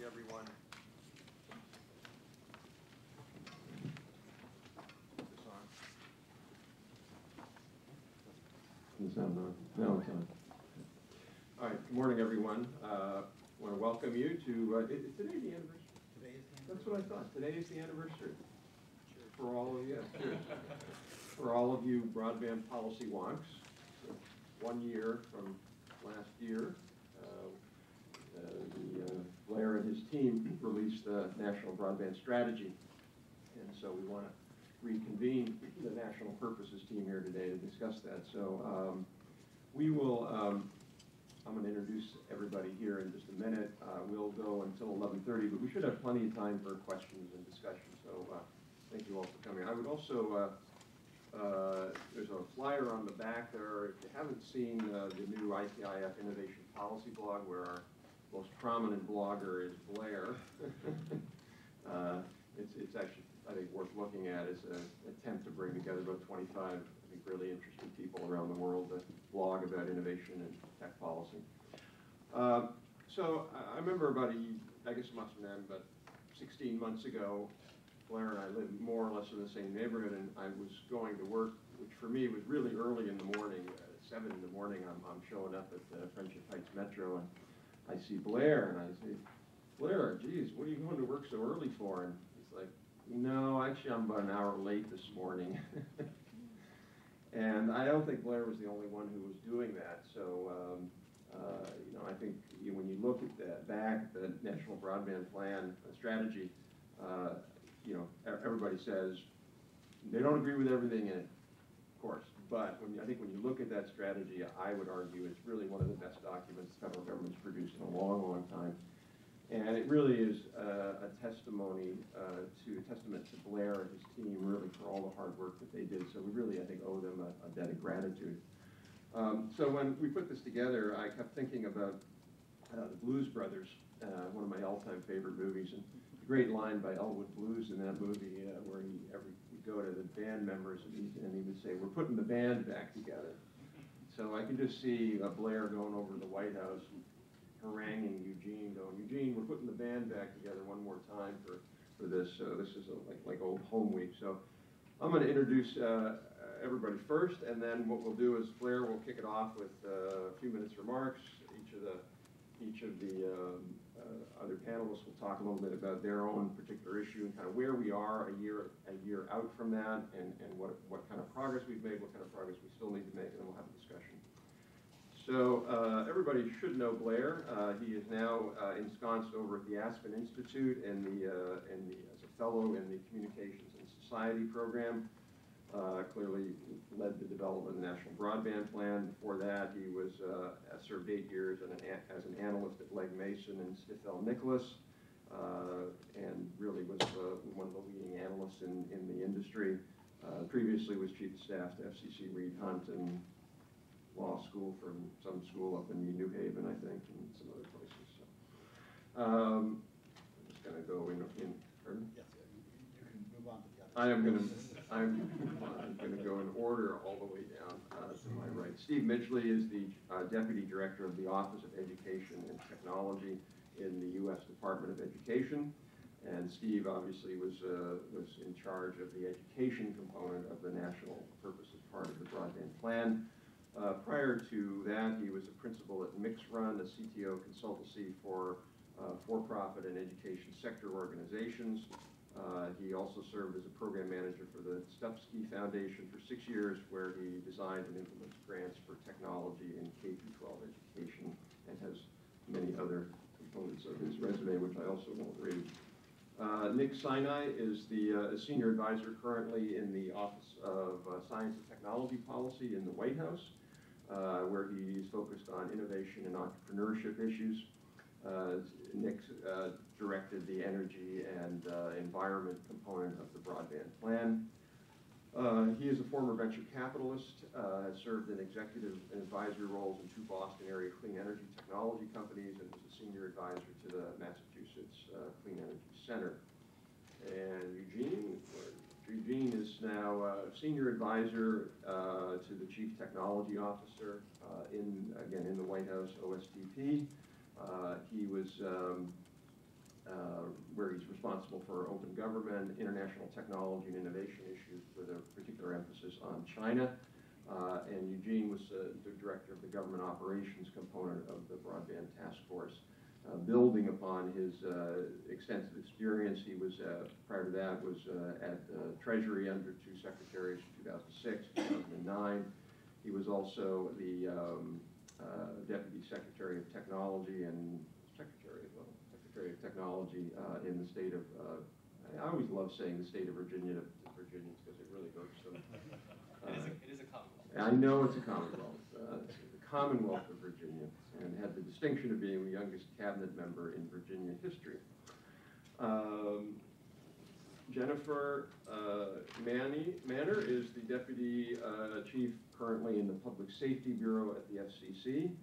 morning, everyone. Is this on? No, it's on. All right, good morning, everyone. I want to welcome you to, is today the anniversary? Today is the That's what I thought. Today is the anniversary. For all of you, cheers. For all of you broadband policy wonks. So 1 year from last year, Blair and his team released the National Broadband Strategy. And so we want to reconvene the National Purposes team here today to discuss that. So we will, I'm going to introduce everybody here in just a minute. We'll go until 11:30, but we should have plenty of time for questions and discussion. So thank you all for coming. I would also, there's a flyer on the back there. If you haven't seen the new ITIF Innovation Policy blog, where our most prominent blogger is Blair, it's actually, I think, worth looking at as an attempt to bring together about 25, I think, really interesting people around the world that blog about innovation and tech policy. So I remember about I guess it must have been about 16 months ago, Blair and I lived more or less in the same neighborhood, and I was going to work, which for me was really early in the morning. At 7 in the morning, I'm showing up at Friendship Heights Metro, and I see Blair, and I say, Blair, geez, what are you going to work so early for? And he's like, no, actually, I'm about an hour late this morning. And I don't think Blair was the only one who was doing that. So, you know, I think when you look at that back, the National Broadband Plan strategy, you know, everybody says they don't agree with everything in it, of course. But I think when you look at that strategy, I would argue it's really one of the best documents the federal government's produced in a long, long time. And it really is a testament to Blair and his team, really, for all the hard work that they did. So we really, I think, owe them a debt of gratitude. So when we put this together, I kept thinking about the Blues Brothers, one of my all-time favorite movies. And a great line by Elwood Blues in that movie where he'd go to the band members and he would say, we're putting the band back together. So I can just see Blair going over to the White House and haranguing Eugene, going, Eugene, we're putting the band back together one more time for this. So this is like old home week. So I'm going to introduce everybody first, and then what we'll do is Blair will kick it off with a few minutes remarks. Each of the other panelists will talk a little bit about their own particular issue and kind of where we are a year out from that, and what kind of progress we've made, what kind of progress we still need to make, and then we'll have a discussion. So everybody should know Blair. He is now ensconced over at the Aspen Institute as a fellow in the Communications and Society program. Clearly led the development of the National Broadband Plan. Before that, he was served 8 years as an analyst at Legg Mason and Stifel Nicholas, and really was one of the leading analysts in the industry. Previously was chief of staff to FCC Reed Hunt and law school from some school up in New Haven, I think, and some other places. So, I'm just going to go in. Pardon? Yes, you can move on to the other. I'm going to go in order all the way down to my right. Steve Midgley is the Deputy Director of the Office of Education and Technology in the U.S. Department of Education. And Steve obviously was in charge of the education component of the national purposes part of the broadband plan. Prior to that, he was a principal at Mixrun, a CTO consultancy for for-profit and education sector organizations. He also served as a program manager for the Stupski Foundation for 6 years, where he designed and implements grants for technology in K-12 education, and has many other components of his resume, which I also won't read. Nick Sinai is the senior advisor currently in the Office of Science and Technology Policy in the White House, where he's focused on innovation and entrepreneurship issues. Nick directed the energy and environment component of the broadband plan. He is a former venture capitalist, has served in executive and advisory roles in 2 Boston area clean energy technology companies, and was a senior advisor to the Massachusetts Clean Energy Center. And Eugene is now a senior advisor to the Chief Technology Officer again in the White House, OSTP. He was where he's responsible for open government, international technology and innovation issues with a particular emphasis on China. And Eugene was the director of the government operations component of the Broadband Task Force. Building upon his extensive experience, he was, prior to that, was at Treasury under two secretaries in 2006, 2009. He was also the Deputy Secretary of Technology and Secretary of Technology in the state of, I always love saying the state of Virginia to Virginians because it really hurts them. It is a commonwealth. I know it's a commonwealth. It's the Commonwealth of Virginia, and had the distinction of being the youngest cabinet member in Virginia history. Jennifer Manner is the Deputy Chief currently in the Public Safety Bureau at the FCC,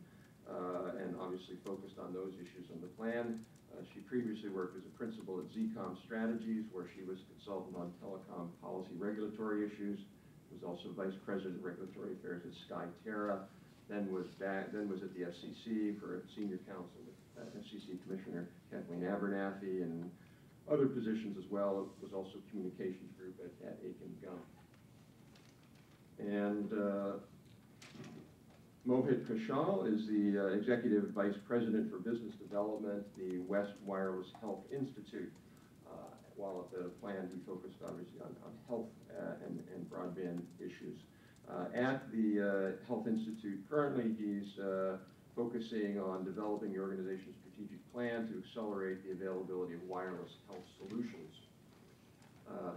and obviously focused on those issues on the plan. She previously worked as a principal at ZCOM Strategies, where she was consultant on telecom policy regulatory issues. Was also Vice President of Regulatory Affairs at SkyTerra. Then was at the FCC for senior counsel with FCC Commissioner Kathleen Abernathy and other positions as well. It was also communications group at Aiken Gump. And Mohit Kaushal is the Executive Vice President for Business Development, the West Wireless Health Institute. While at the plan, he focused obviously on health and broadband issues. At the Health Institute, currently he's focusing on developing the organization's strategic plan to accelerate the availability of wireless health solutions.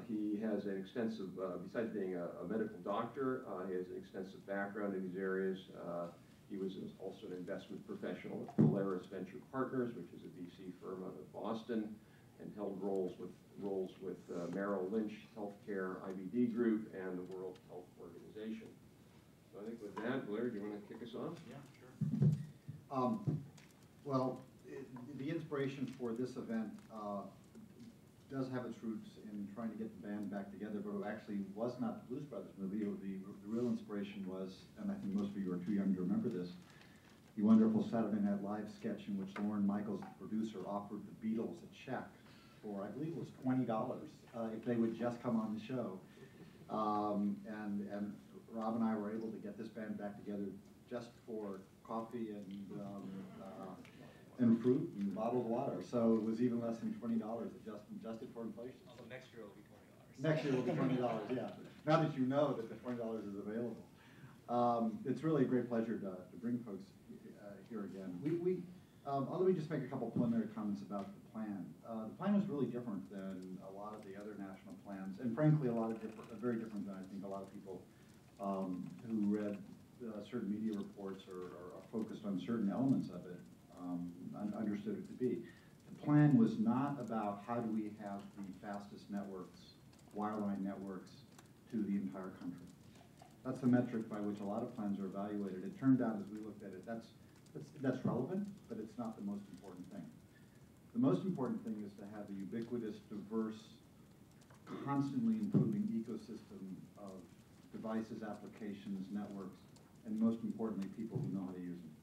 He has an extensive, besides being a medical doctor, he has an extensive background in these areas. He was also an investment professional at Polaris Venture Partners, which is a VC firm out of Boston, and held roles with Merrill Lynch Healthcare IBD Group and the World Health Organization. So I think with that, Blair, do you want to kick us off? Yeah, sure. Well, the inspiration for this event does have its roots in trying to get the band back together, but it actually was not the Blues Brothers movie. The real inspiration was, and I think most of you are too young to remember this, the wonderful Saturday Night Live sketch in which Lorne Michaels, the producer, offered the Beatles a check for, I believe it was $20, if they would just come on the show. And Rob and I were able to get this band back together just for coffee and fruit and bottled water. So it was even less than $20, adjusted for inflation. So next year it will be $20. Next year will be $20, yeah. Now that you know that the $20 is available. It's really a great pleasure to bring folks here again. Let me just make a couple preliminary comments about the plan. The plan was really different than a lot of the other national plans, and frankly, very different than I think a lot of people who read certain media reports or are focused on certain elements of it understood it to be. The plan was not about how do we have the fastest networks, wireline networks, to the entire country. That's the metric by which a lot of plans are evaluated. It turned out, as we looked at it, that's relevant, but it's not the most important thing. The most important thing is to have a ubiquitous, diverse, constantly improving ecosystem of devices, applications, networks, and most importantly, people who know how to use them,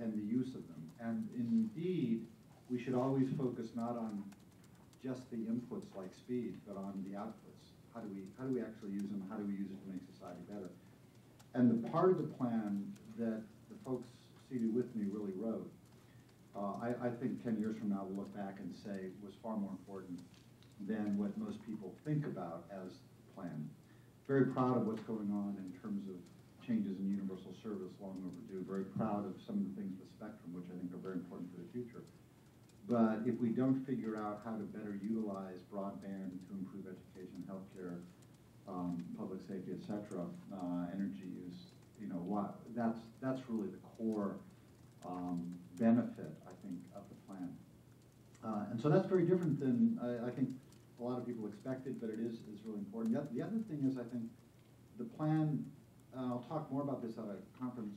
and the use of them. And indeed, we should always focus not on just the inputs like speed, but on the outputs. How do we actually use them? How do we use it to make society better? And the part of the plan that the folks seated with me really wrote, I think 10 years from now we'll look back and say was far more important than what most people think about as plan. Very proud of what's going on in terms of changes in universal service, long overdue. Very proud of some of the things with Spectrum, which I think are very important for the future. But if we don't figure out how to better utilize broadband to improve education, healthcare, public safety, et cetera, energy use, that's really the core benefit, I think, of the plan. And so that's very different than I think a lot of people expected, but it is really important. The other thing is, I think, the plan, I'll talk more about this at a conference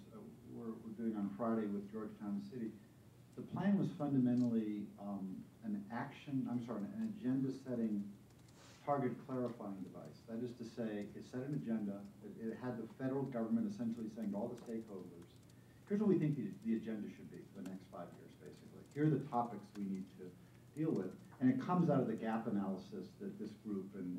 we're doing on Friday with Georgetown City. The plan was fundamentally an agenda-setting, target-clarifying device. That is to say, it set an agenda. It had the federal government essentially saying to all the stakeholders, here's what we think the agenda should be for the next 5 years, basically. Here are the topics we need to deal with. And it comes out of the gap analysis that this group and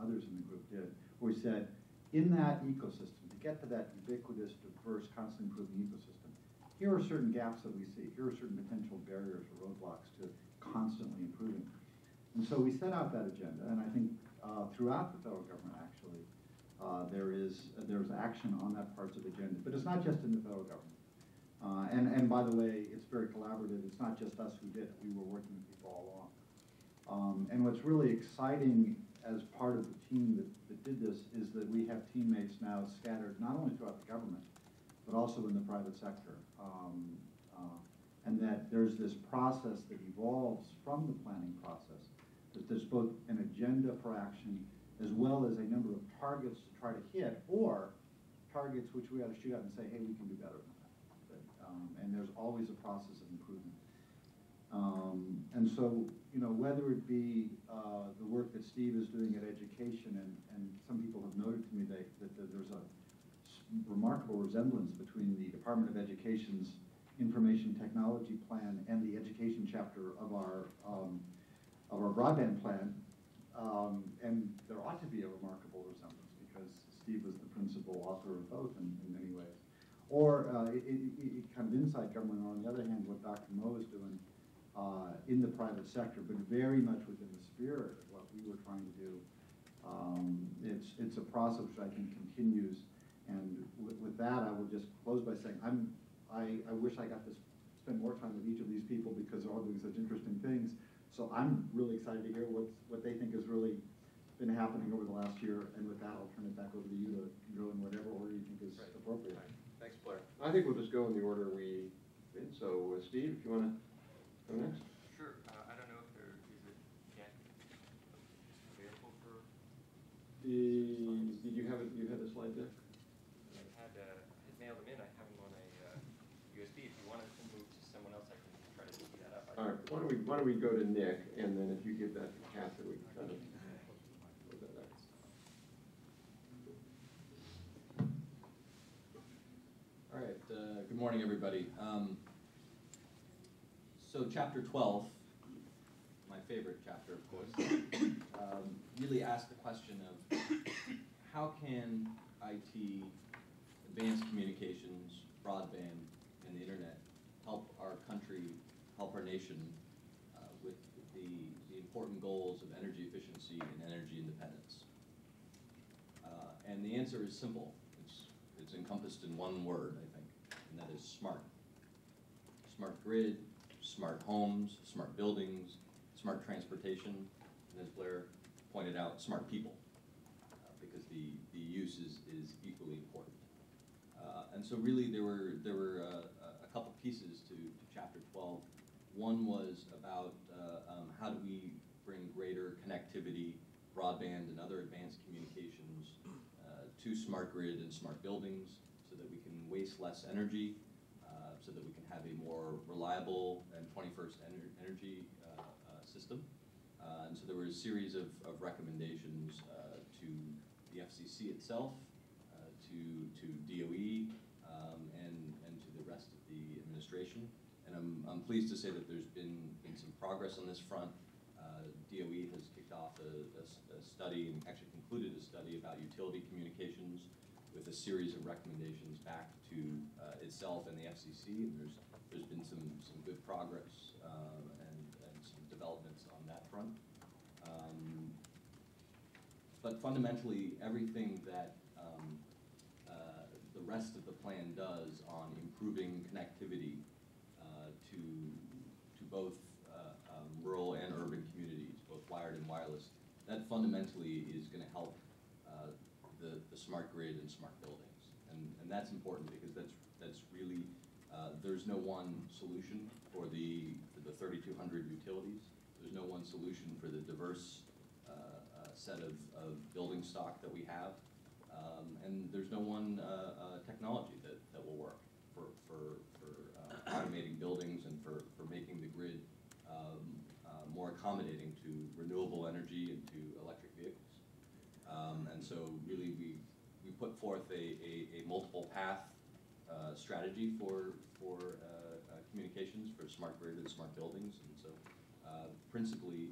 others in the group did, where we said, in that ecosystem, to get to that ubiquitous, diverse, constantly improving ecosystem, here are certain gaps that we see. Here are certain potential barriers or roadblocks to constantly improving. And so we set out that agenda, and I think throughout the federal government, actually, there's action on that parts of the agenda. But it's not just in the federal government. And by the way, it's very collaborative. It's not just us who did it. We were working with people all along. And what's really exciting as part of the team that did this is that we have teammates now scattered not only throughout the government, but also in the private sector. And that there's this process that evolves from the planning process, that there's both an agenda for action as well as a number of targets to try to hit, or targets which we ought to shoot out and say, hey, we can do better than that. And there's always a process of improvement. And so, you know, whether it be the work that Steve is doing at education, and some people have noted to me that there's a remarkable resemblance between the Department of Education's Information Technology Plan and the education chapter of our broadband plan. And there ought to be a remarkable resemblance because Steve was the principal author of both in many ways. Or kind of inside government, on the other hand, what Dr. Moe is doing in the private sector, but very much within the spirit of what we were trying to do. It's a process which I think continues. And with that, I will just close by saying I wish I got to spend more time with each of these people because they're all doing such interesting things. So I'm really excited to hear what they think has really been happening over the last year. And with that, I'll turn it back over to you to go in whatever order you think is appropriate. Right. Thanks, Blair. I think we'll just go in the order we did. So, Steve, if you want to go next. Sure. I don't know if there is it yet available for. Did you have it? You had the slide deck? I had mailed them in. I have them on a USB. If you wanted to move to someone else, I can try to speed that up. All right. Why don't we go to Nick, and then if you give that to Kathy, we can kind of close that out. All right, good morning, everybody. So chapter 12, my favorite chapter, of course, really asked the question of how can IT, advanced communications, broadband, and the internet help our country, help our nation with the important goals of energy efficiency and energy independence? And the answer is simple. It's encompassed in one word, I think, and that is smart. Smart grid, smart homes, smart buildings, smart transportation, and as Blair pointed out, smart people, because the use is equally important. And so really there were a couple pieces to chapter 12. One was about how do we bring greater connectivity, broadband, and other advanced communications to smart grid and smart buildings so that we can waste less energy, so that we can have a more reliable and 21st energy system. And so there were a series of recommendations to the FCC itself, to DOE, and to the rest of the administration. And I'm pleased to say that there's been some progress on this front. DOE has kicked off a study and actually concluded a study about utility communications with a series of recommendations back to itself and the FCC. And there's been some good progress and some developments on that front. But fundamentally, everything that the rest of the plan does on improving connectivity to both rural and urban communities, both wired and wireless, that fundamentally is going to help the smart grid and smart buildings. And that's important because that's really, there's no one solution for the 3,200 utilities. There's no one solution for the diverse set of building stock that we have. And there's no one technology that will work for automating buildings and for making the grid more accommodating to renewable energy and to electric vehicles. And so really we put forth a multiple path strategy for communications, for smart grid and smart buildings. And so Principally,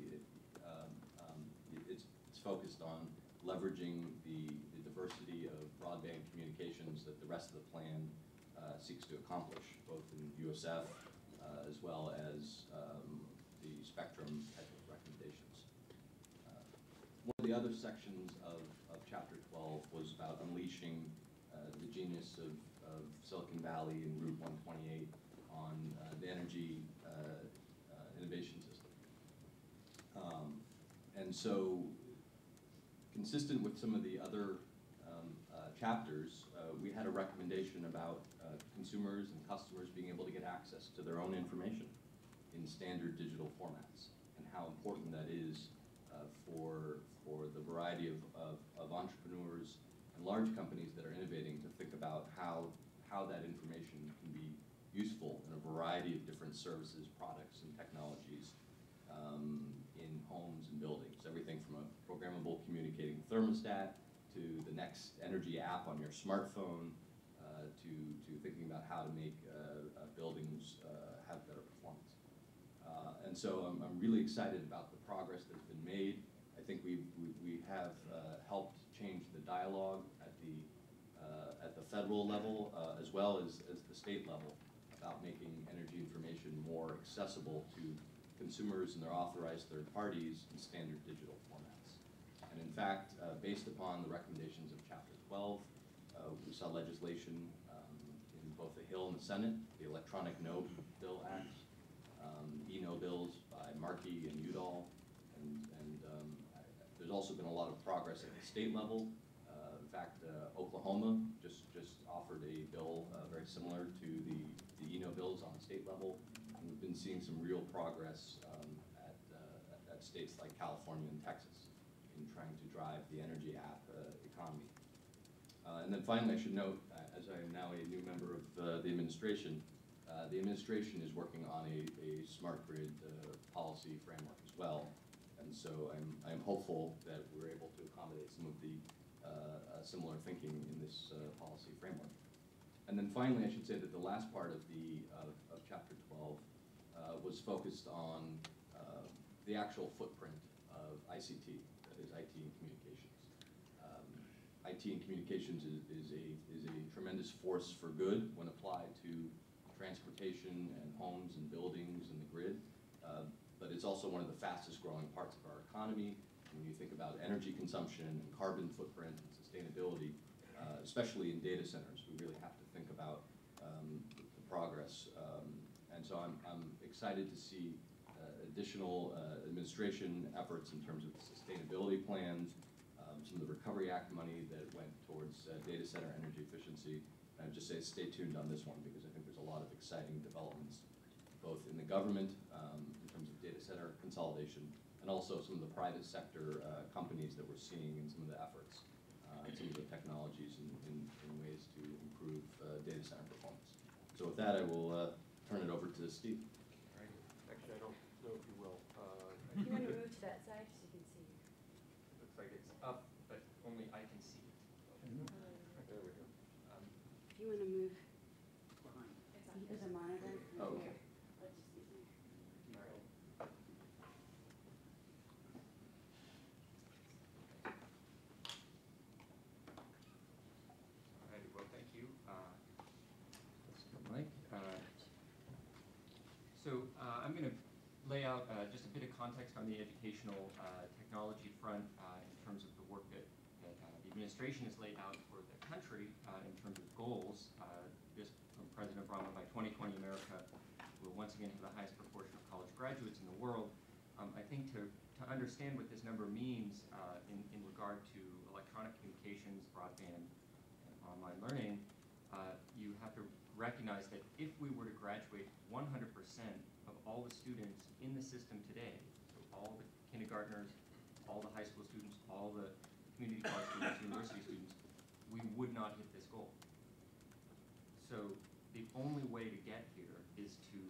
it's focused on leveraging the diversity of broadband communications that the rest of the plan seeks to accomplish, both in USF as well as the spectrum type of recommendations. One of the other sections of Chapter 12 was about unleashing the genius of Silicon Valley and Route 128 on the energy innovation system. And so, consistent with some of the other chapters, we had a recommendation about consumers and customers being able to get access to their own information in standard digital formats, and how important that is for the variety of entrepreneurs and large companies that are innovating to think about how that information can be useful in a variety of different services, products, and technologies in homes and buildings. Everything from a programmable communicating thermostat to the next energy app on your smartphone to thinking about how to make buildings have better performance. And so I'm really excited about the progress that's been made. I think we have helped change the dialogue at the federal level as well as the state level about making energy information more accessible to consumers and their authorized third parties in standard digital formats. And in fact, based upon the recommendations of Chapter 12, we saw legislation in both the Hill and the Senate, the Electronic No Bill Act, e-no bills by Markey and Udall, and there's also been a lot of progress at the state level. In fact, Oklahoma just offered a bill very similar to the e-no bills on the state level, and we've been seeing some real progress at states like California and Texas in trying to drive the energy app economy. And then finally, I should note, as I am now a new member of the administration is working on a smart grid policy framework as well. And so I'm hopeful that we're able to accommodate some of the similar thinking in this policy framework. And then finally, I should say that the last part of Chapter 12 was focused on the actual footprint of ICT, that is IT and communications. IT and communications is a tremendous force for good when applied to transportation and homes and buildings and the grid, but it's also one of the fastest growing parts of our economy. When you think about energy consumption and carbon footprint and sustainability, especially in data centers, we really have to think about the progress. And so I'm excited to see additional administration efforts in terms of sustainability plans, some of the Recovery Act money that went towards data center energy efficiency. And I would just say stay tuned on this one, because I think there's a lot of exciting developments, both in the government in terms of data center consolidation, and also some of the private sector companies that we're seeing in some of the efforts, and some of the technologies in ways to improve data center performance. So with that, I will turn it over to Steve. All right. Actually, I don't know if you will. You want to move to that side so you can see? Looks like it's up, but only I can see it. There we go. If you want to move behind. There's a monitor. Oh, okay. Let's just use it. All right. All righty, well, thank you. Let's go, Mike. So I'm going to lay out just a bit of context on the educational technology front in terms of the work that the administration has laid out for the country in terms of goals. This from President Obama: by 2020, America will once again have the highest proportion of college graduates in the world. I think to understand what this number means in regard to electronic communications, broadband, and online learning, you have to recognize that if we were to graduate 100% of all the students in the system today, so all the kindergartners, all the high school students, all the community college students, university students, we would not hit this goal. So the only way to get here is to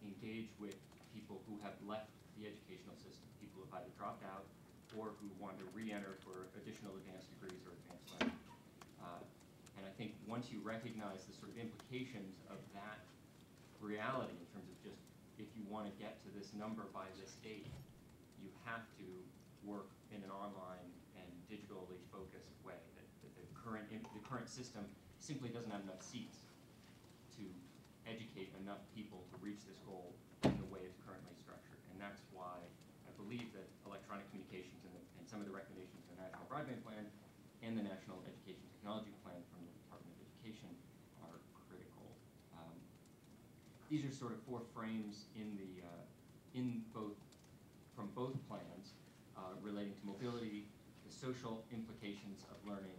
engage with people who have left the educational system, people who have either dropped out or who want to re-enter for additional advanced degrees or advanced learning. And I think once you recognize the sort of implications of that reality in terms of just if you want to get to this number by this date, you have to work in an online and digitally focused way. That the current system simply doesn't have enough seats to educate enough people to reach this goal in the way it's currently structured. And that's why I believe that electronic communications and some of the recommendations in the National Broadband Plan and the National Education Technology Plan from the Department of Education are critical. These are sort of four frames from both plans relating to mobility, the social implications of learning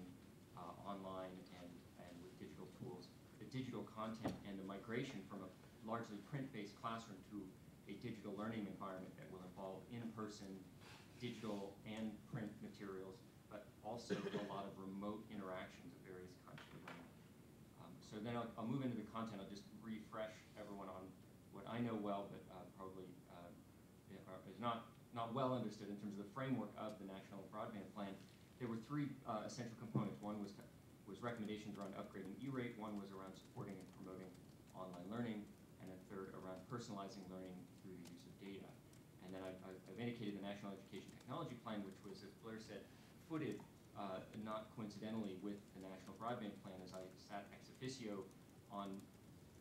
online and with digital tools, the digital content, and the migration from a largely print-based classroom to a digital learning environment that will involve in-person, digital, and print materials, but also a lot of remote interactions of various kinds of learning. So then I'll move into the content. I'll just refresh everyone on what I know well, but probably is not well understood in terms of the framework of the National Broadband Plan. There were three essential components. One was recommendations around upgrading E-rate, one was around supporting and promoting online learning, and a third around personalizing learning through the use of data. And then I've indicated the National Education Technology Plan, which was, as Blair said, footed not coincidentally with the National Broadband Plan, as I sat ex officio on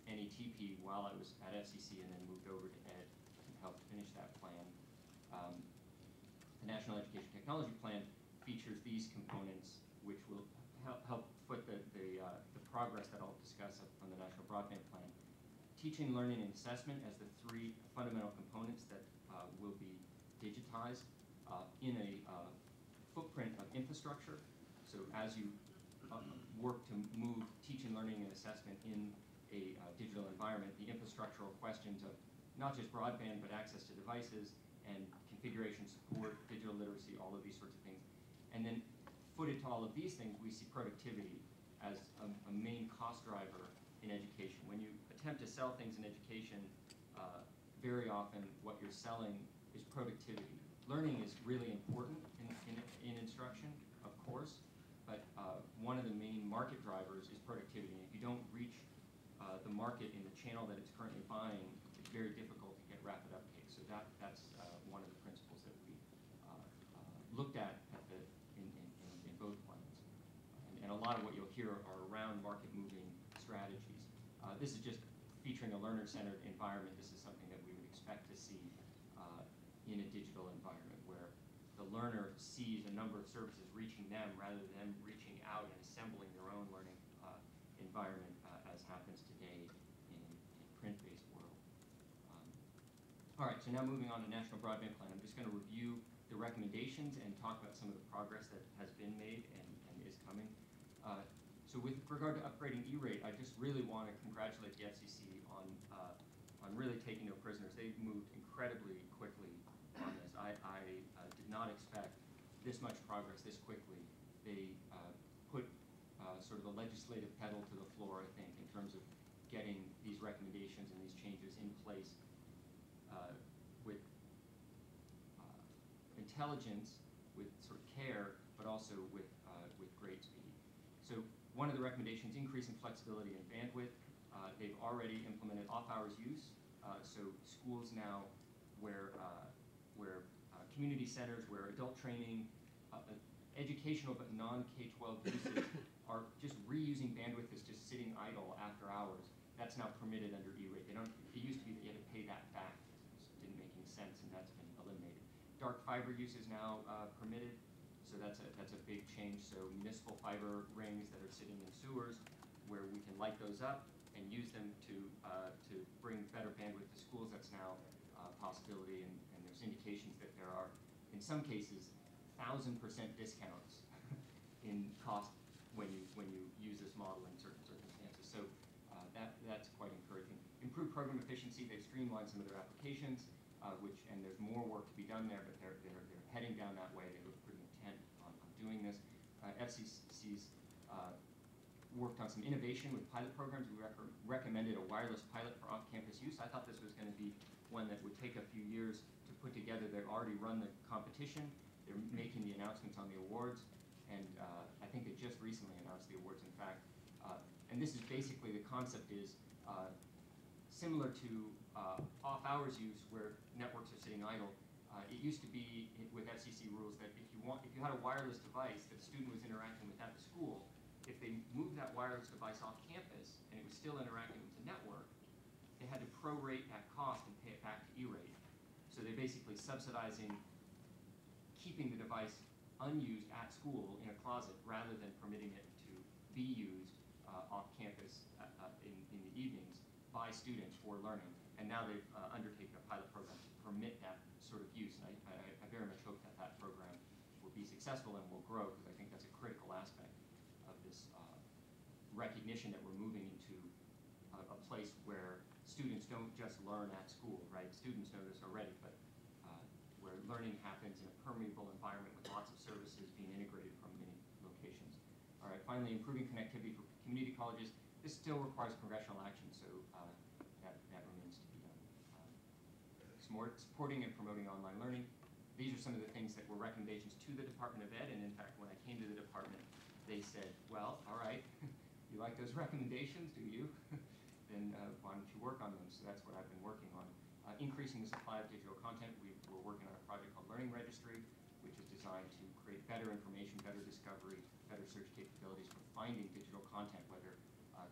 NETP while I was at FCC and then moved over to ED and helped finish that plan. The National Education Technology Plan features these components, which will help foot the progress that I'll discuss on the National Broadband Plan. Teaching, learning, and assessment as the three fundamental components that will be digitized in a footprint of infrastructure. So as you work to move teaching, learning, and assessment in a digital environment, the infrastructural questions of not just broadband, but access to devices and configuration support, digital literacy, all of these sorts of things. And then footed to all of these things, we see productivity as a main cost driver in education. When you attempt to sell things in education, very often what you're selling is productivity. Learning is really important in instruction, of course, but one of the main market drivers is productivity. And if you don't reach the market in the channel that it's currently buying, it's very difficult to get rapid uptake. So that's one of the principles that we looked at in both plans. And a lot of what you'll hear are around market-moving strategies. This is just featuring a learner-centered environment. This is something that we would expect to see in a digital environment where the learner sees a number of services reaching them rather than them reaching out and assembling their own learning environment as happens today in print-based world. All right, so now moving on to National Broadband Plan. I'm just going to review the recommendations and talk about some of the progress that has been made and is coming. So with regard to upgrading E-rate, I just really want to congratulate the FCC on really taking no prisoners. They've moved incredibly quickly on this. I did not expect this much progress this quickly. They put sort of the legislative pedal to the floor, I think, in terms of getting these recommendations and these changes in place with intelligence, with sort of care, but also with great speed. So one of the recommendations, increasing flexibility and bandwidth. They've already implemented off-hours use. So schools now where community centers, where adult training, educational but non-K-12 uses are just reusing bandwidth that's just sitting idle after hours. That's now permitted under E-rate. It used to be that you had to pay that back. It didn't make any sense, and that's been eliminated. Dark fiber use is now permitted, so that's a big change. So municipal fiber rings that are sitting in sewers, where we can light those up and use them to bring better bandwidth to schools, that's now a possibility, and there's indications that there are, in some cases, 1,000% discounts in cost when you use this model in certain circumstances. So that's quite encouraging. Improved program efficiency. They've streamlined some of their applications, and there's more work to be done there, but they're heading down that way. They look pretty intent on doing this. FCC's worked on some innovation with pilot programs. We recommended a wireless pilot for off-campus use. I thought this was going to be one that would take a few years to put together. They've already run the competition. They're making the announcements on the awards, and I think they just recently announced the awards, in fact. And this is basically, the concept is similar to off-hours use where networks are sitting idle. It used to be with FCC rules that if you had a wireless device that a student was interacting with at the school, if they moved that wireless device off campus and it was still interacting with the network, they had to prorate that cost and pay it back to E-rate. So they're basically subsidizing keeping the device unused at school in a closet rather than permitting it to be used off campus in the evenings by students for learning. And now they've undertaken a pilot program to permit that sort of use. And I very much hope that that program will be successful and will grow, because I think that's a critical aspect of this recognition that we're moving into a place where students don't just learn at school, right? Students know this already, but where learning happens in a permeable environment with lots of services being integrated from many locations. All right, finally, improving connectivity for community colleges. This still requires congressional action, so that remains to be done. Supporting and promoting online learning. These are some of the things that were recommendations to the Department of Ed, and in fact, when I came to the department, they said, well, all right, you like those recommendations, do you? Then why don't you work on them? So that's what I've been working on. Increasing the supply of digital content. We're working on a project called Learning Registry, which is designed to create better information, better discovery, better search capabilities for finding digital content, whether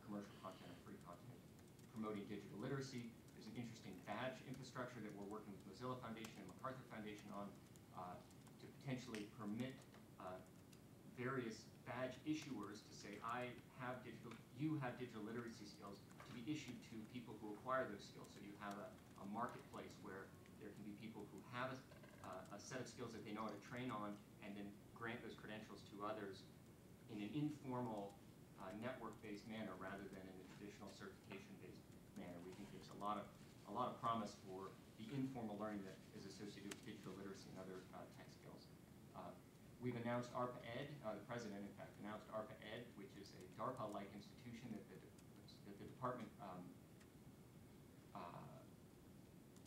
commercial content or free content. Promoting digital literacy. There's an interesting badge infrastructure that we're working with Mozilla Foundation and MacArthur Foundation on to potentially permit various badge issuers to say, you have digital literacy skills, to be issued to people who acquire those skills. So you have a marketplace where there can be people who have a set of skills that they know how to train on, and then grant those credentials to others in an informal, network-based manner rather than in a traditional certification-based manner. We think there's a lot of promise for the informal learning that is associated with digital literacy and other tech skills. We've announced ARPA-Ed. The president, in fact, announced ARPA-Ed, which is a DARPA-like institution that the department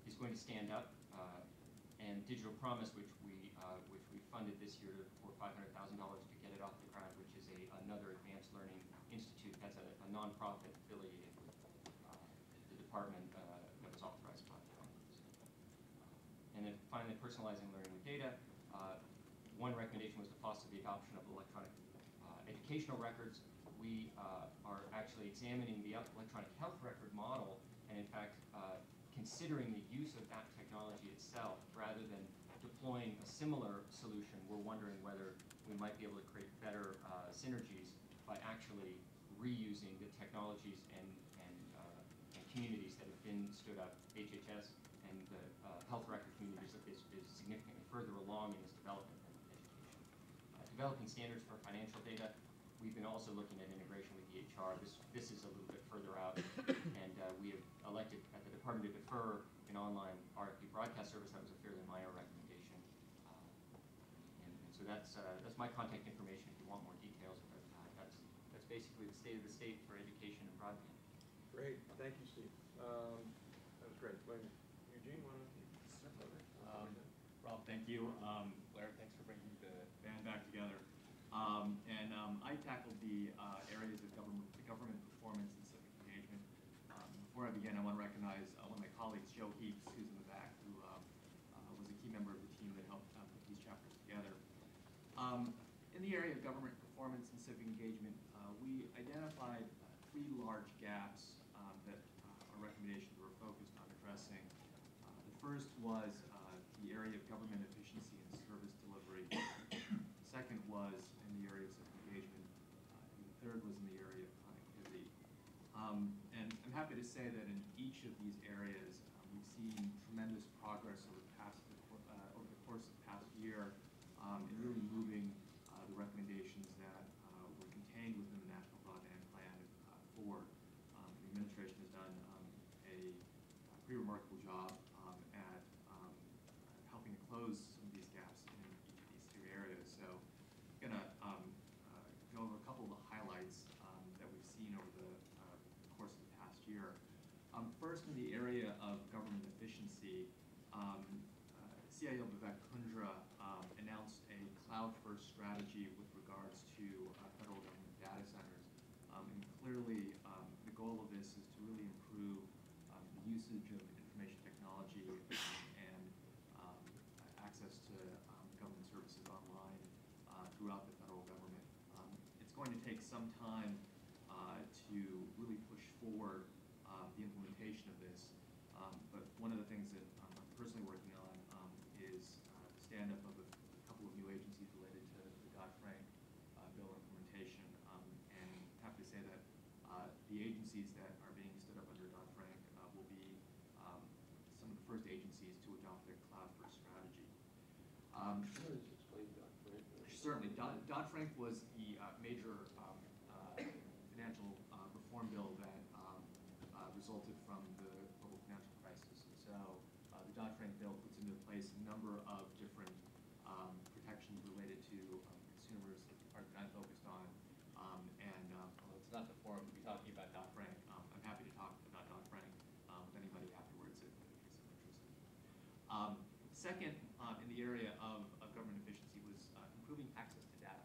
is going to stand up, and Digital Promise, which we funded this year for $500,000 to get it off the ground, which is another advanced learning institute. That's a nonprofit affiliated with the department that was authorized by Congress. And then finally, personalizing learning with data. One recommendation was to foster the adoption of electronic educational records. We are actually examining the electronic health record model, and in fact, considering the use of that technology itself rather than deploying a similar solution. We're wondering whether we might be able to create better synergies by actually reusing the technologies and communities that have been stood up. HHS and the health record communities is significantly further along in its development than education. Developing standards for financial data. We've been also looking at integration with EHR. This is a little bit further out, and we have elected at the department to defer an online RFP broadcast service. That was a fairly minor recommendation, and so that's my contact information if you want more details. But that's basically the state for education and broadband. Great, thank you, Steve. That was great. Eugene, want to? Rob, thank you. Blair, thanks for bringing the band back together. I tackled the areas of government performance and civic engagement. Before I begin, I want to recognize one of my colleagues, Joe Heaps, who's in the back, who was a key member of the team that helped put these chapters together. In the area of government performance and civic engagement, we identified three large gaps that our recommendations were focused on addressing. The first was the area of government efficiency and service delivery. The second was in the area of civic engagement. And the third was in the area of connectivity. And I'm happy to say that in each of these areas, we've seen tremendous progress over the course of the past year in really moving the recommendations that were contained within the National Broadband Plan forward. The administration has done a pretty remarkable job at helping to close some of these gaps in each of these two areas. So I'm going to go over a couple of the highlights that we've seen over the course of the past year. First, in the area of government efficiency, CIO Vivek Kundra announced a cloud-first strategy with regards to federal government data centers. And clearly, the goal of this is to really improve usage of information technology and access to government services online throughout the federal government. It's going to take some time to really push forward the implementation of this. But one of the things that I'm personally working on is the stand-up of a couple of new agencies related to the Dodd-Frank bill implementation. And I have to say that the agencies that are being stood up under Dodd-Frank will be some of the first agencies to adopt a cloud-first strategy. Certainly, Dodd-Frank was the major financial reform bill that resulted from the global financial crisis. And so the Dodd-Frank bill puts into place a number of different protections related to consumers, the part that I'm focused on. Although it's not the forum to be talking about Dodd-Frank, I'm happy to talk about Dodd-Frank with anybody afterwards if there's some interest. Second, in the area of government efficiency was improving access to data.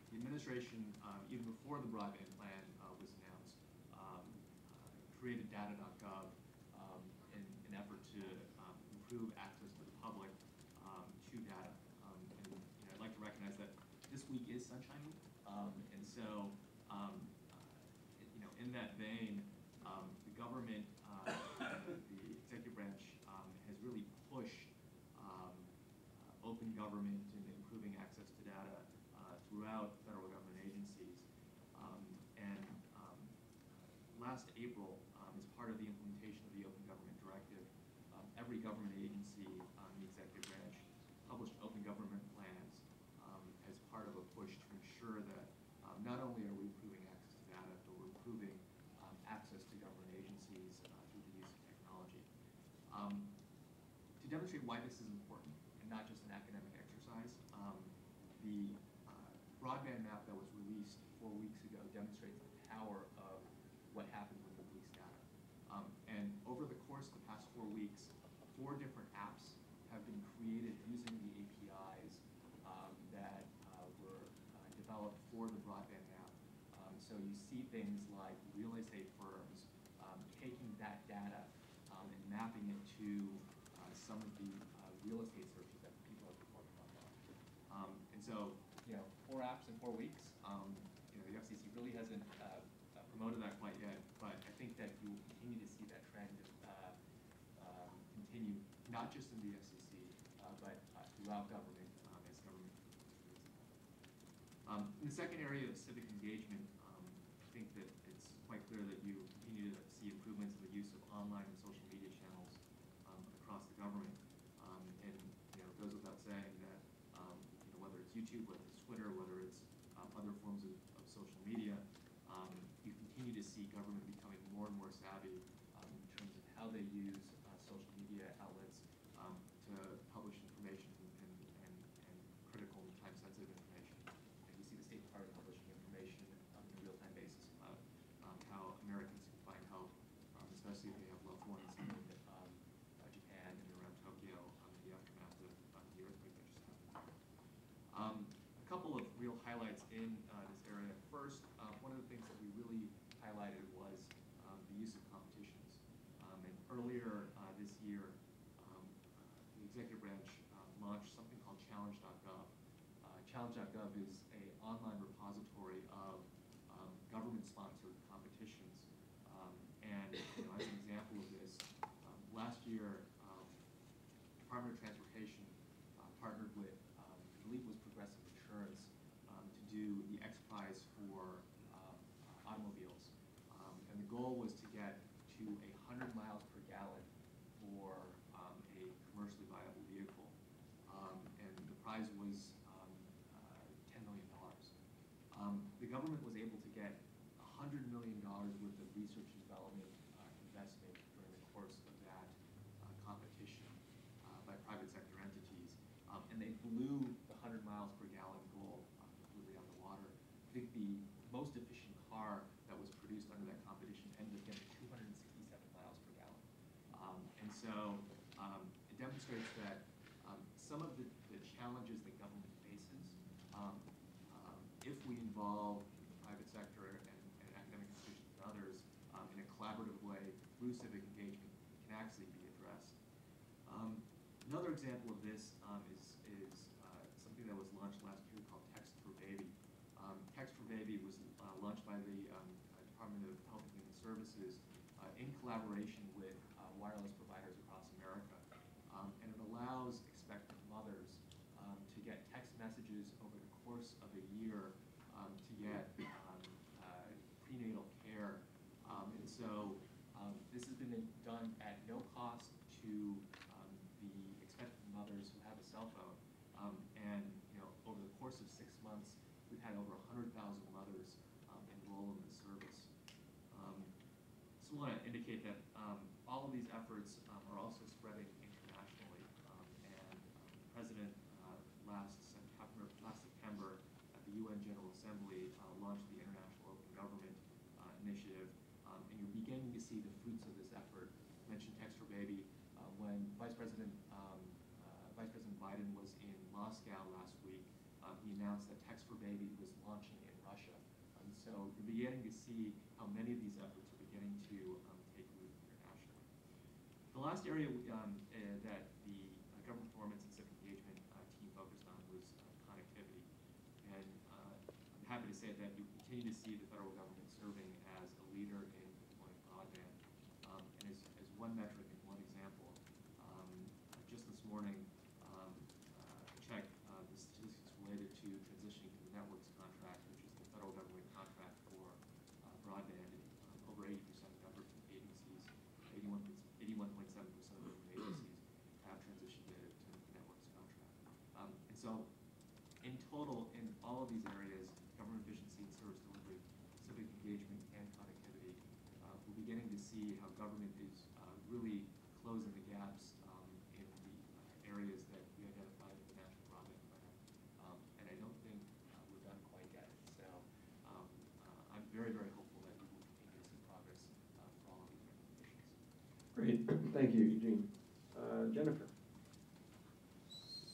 The administration, even before the broadband plan was announced, created data.gov in an effort to improve access to the public to data. I'd like to recognize that this week is Sunshine Week, and so in that vein, the government, the executive branch, has really pushed open government and improving access to data throughout federal government agencies. Last April, as part of the implementation of the Open Government Directive, every government agency in the executive branch published open government plans as part of a push to ensure that not only are we improving access to data, but we're improving access to government agencies through the use of technology. To demonstrate why this is important and not just an academic exercise, the broadband map that was released 4 weeks ago demonstrates the power of what happens when you release data. And over the course of the past 4 weeks, 4 different apps have been created using the APIs that were developed for the broadband map. So you see things like real estate firms taking that data and mapping it to some of the real estate searches that people are performing online. And so, 4 apps in 4 weeks. The FCC really hasn't promoted that quite yet, but I think that you will continue to see that trend continue, not just in the FCC, but throughout government as government. In the second area of civic engagement, I think that it's quite clear that you continue to see improvements in the use of online and social media channels across the government. And it goes without saying that whether it's YouTube, whether it's Twitter, whether it's other forms of social media, you continue to see government becoming more and more savvy in terms of how they use social media outlets to publish information and critical and time-sensitive information. And you see the State Department publishing information on a real-time basis about how Americans can find help, especially if they have loved ones in Japan and around Tokyo in the aftermath of the earthquake that just happened. A couple of real highlights in this area. First, one of the things that we really highlighted was the use of competitions. And earlier this year, the executive branch launched something called challenge.gov. Challenge.gov is an online repository of government-sponsored competitions. And as an example of this, last year, Department of Transportation partnered with, I believe it was Progressive Insurance, to do the X Prize for automobiles. And the goal was to get to 100 miles per gallon for a commercially viable vehicle. And the prize was $10 million. The government was able to get $100 million worth of research and development investment during the course of that competition by private sector entities. And they blew the 100 miles per gallon goal completely out of the water. I think the most efficient car that was produced under that competition ended up getting 267 miles per gallon. And so it demonstrates that some of the challenges that government faces, if we involve the private sector and academic institutions and others in a collaborative through civic engagement can actually be addressed. Another example of this is something that was launched last year called Text for Baby. Text for Baby was launched by the Department of Health and Human Services in collaboration with wireless providers across America. And it allows expectant mothers to get text messages over the course of a year to get prenatal care. And so this has been done at no cost to the expectant mothers who have a cell phone. And over the course of 6 months, we've had over 100,000 mothers enroll in the service. Just want to indicate that all of these efforts are also spreading internationally. And the President last September at the UN General Assembly launched the International Open Government Initiative. And you're beginning to see the fruits of this effort. I mentioned Text for Baby. When Vice President Biden was in Moscow last week, he announced that Text for Baby was launching in Russia. So you're beginning to see how many of these efforts are beginning to take root internationally. The last area that the government performance and civic engagement team focused on was connectivity. And I'm happy to say that you continue to see the federal government serving as a leader in deploying broadband. And as one metric and one example, just this morning, I checked the statistics related to transitioning to the networks contract, which is the federal government contract for broadband. Over 80% of government agencies, 81.7% of government agencies have transitioned to the networks contract. And so, in total, in all of these areas, government efficiency and service delivery, civic engagement, and connectivity, we're beginning to see how government is really closing the gaps in the areas that we identified in the National Broadband Plan. And I don't think we're done quite yet. So I'm very, very hopeful that we will continue to see progress for all of these recommendations. Great, thank you, Eugene. Jennifer.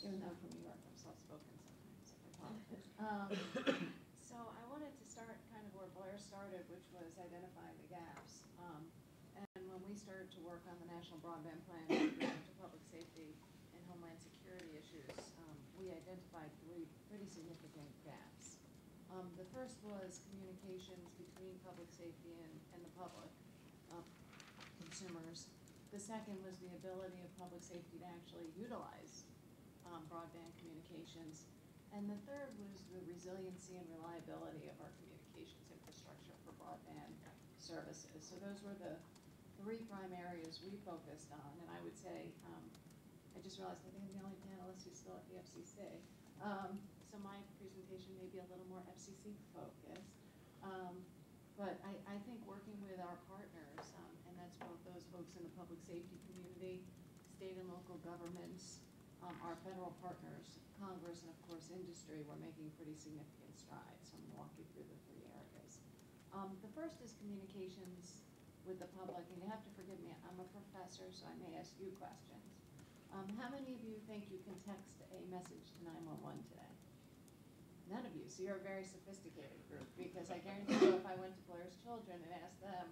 Even though I'm from New York, I'm soft-spoken sometimes, so I apologize. So I wanted to start kind of where Blair started, which was identifying the gaps. And when we started to work on the National Broadband Plan to public safety and homeland security issues, we identified 3 pretty significant gaps. The first was communications between public safety and the public, consumers. The second was the ability of public safety to actually utilize broadband communications. And the third was the resiliency and reliability of our communications infrastructure for broadband services. So those were the 3 prime areas we focused on. And I would say, I just realized I think I'm the only panelist who's still at the FCC. So my presentation may be a little more FCC focused. But I think working with our partners, and that's both those folks in the public safety community, state and local governments, our federal partners, Congress, and of course industry, we're making pretty significant strides. So I'm going to walk you through the 3 areas. The first is communications with the public, and you have to forgive me, I'm a professor, so I may ask you questions. How many of you think you can text a message to 911 today? None of you, so you're a very sophisticated group, because I guarantee you if I went to Blair's children and asked them,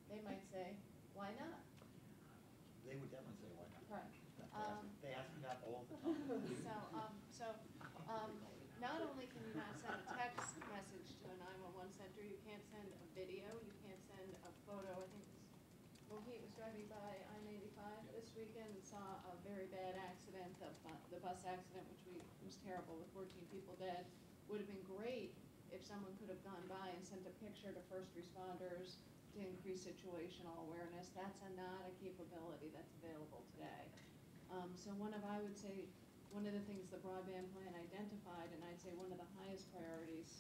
they might say, why not? They would definitely say why not. Right. They ask me that all the time. So not only can you not send a text message to a 911 center, you can't send a video, you can't send a photo. I think Mohit was driving by I-85 this weekend and saw a very bad accident, the bus accident, which was terrible with 14 people dead. Would have been great if someone could have gone by and sent a picture to first responders to increase situational awareness. That's not a capability that's available today. So I would say, one of the things the broadband plan identified, and I'd say one of the highest priorities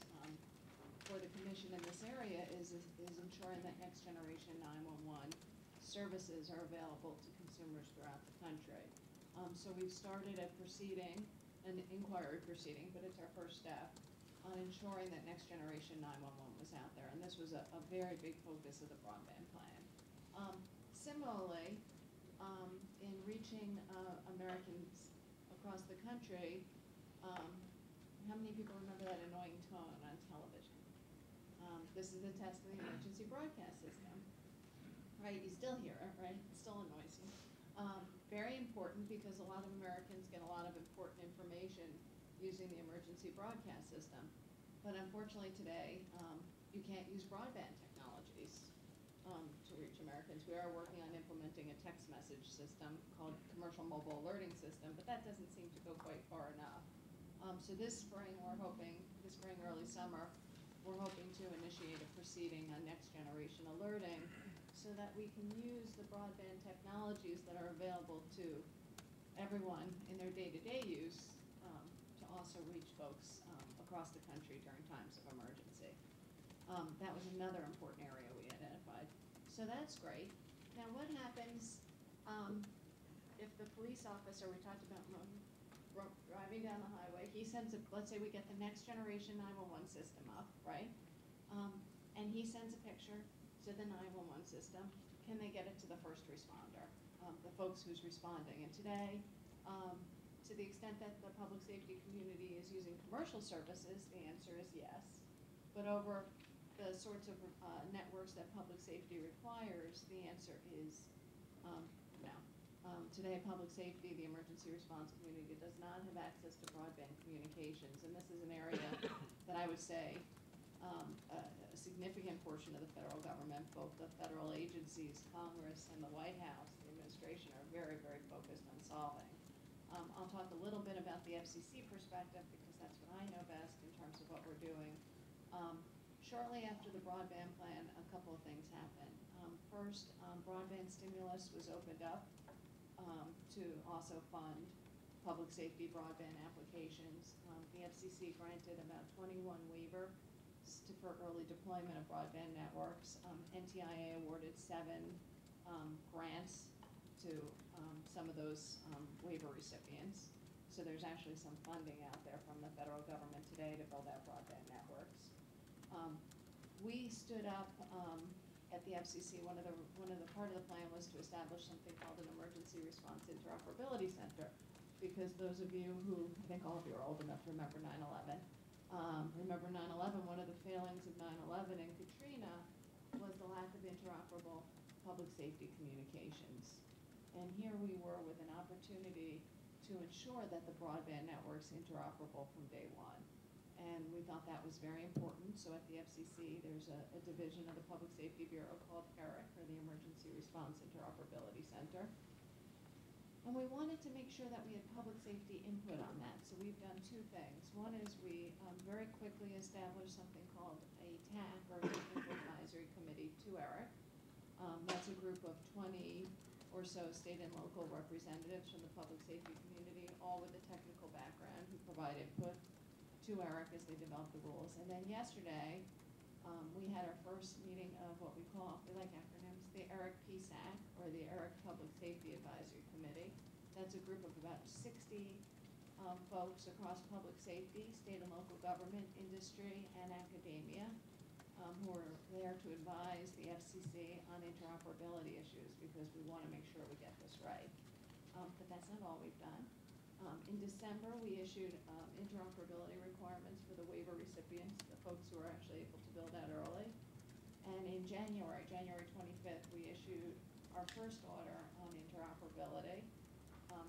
for the commission in this area is ensuring that next generation 911 services are available to consumers throughout the country. So we've started a proceeding, an inquiry proceeding, but it's our first step on ensuring that next generation 911 was out there. And this was a very big focus of the broadband plan. Similarly, in reaching Americans across the country, how many people remember that annoying tone on television? This is a test of the emergency broadcast system. right? You still hear it, right? It still annoys you. Very important because a lot of Americans get a lot of important information using the emergency broadcast system. But unfortunately today, you can't use broadband technologies to reach Americans. We are working on implementing a text message system called Commercial Mobile Alerting System, but that doesn't seem to go quite far enough. So this spring, early summer, we're hoping to initiate a proceeding on next generation alerting so that we can use the broadband technologies that are available to everyone in their day-to-day use to also reach folks across the country during times of emergency. That was another important area we identified. So that's great. Now what happens if the police officer, we talked about driving down the highway, he sends a, let's say we get the next generation 911 system up, right? And he sends a picture to the 911 system. Can they get it to the first responder, the folks who's responding? And today, to the extent that the public safety community is using commercial services, the answer is yes. But over the sorts of networks that public safety requires, the answer is no. Today, public safety, the emergency response community, does not have access to broadband communications, and this is an area that I would say a significant portion of the federal government, both the federal agencies, Congress, and the White House, the administration, are very, very focused on solving. I'll talk a little bit about the FCC perspective because that's what I know best in terms of what we're doing. Shortly after the broadband plan, a couple of things happened. First, broadband stimulus was opened up to also fund public safety broadband applications. The FCC granted about 21 waivers for early deployment of broadband networks. NTIA awarded 7 grants to some of those waiver recipients. So there's actually some funding out there from the federal government today to build out broadband networks. We stood up at the FCC, one of the part of the plan was to establish something called an Emergency Response Interoperability Center, because those of you who, I think all of you are old enough to remember 9/11. Remember 9/11, one of the failings of 9/11 and Katrina was the lack of interoperable public safety communications. And here we were with an opportunity to ensure that the broadband network's interoperable from day one. And we thought that was very important. So at the FCC, there's a division of the Public Safety Bureau called ERIC, or the Emergency Response Interoperability Center. And we wanted to make sure that we had public safety input on that. So we've done 2 things. One is we very quickly established something called a TAC, or Technical Advisory Committee, to ERIC. That's a group of 20 or so state and local representatives from the public safety community, all with a technical background, who provide input to ERIC as they develop the rules. And then yesterday, we had our first meeting of what we like acronyms, the ERIC PSAC, or the ERIC Public Safety Advisory Committee. That's a group of about 60 folks across public safety, state and local government, industry, and academia, who are there to advise the FCC on interoperability issues, because we want to make sure we get this right. But that's not all we've done. In December, we issued interoperability requirements for the waiver recipients, the folks who are actually able to build out early. And in January 25th, we issued our first order on interoperability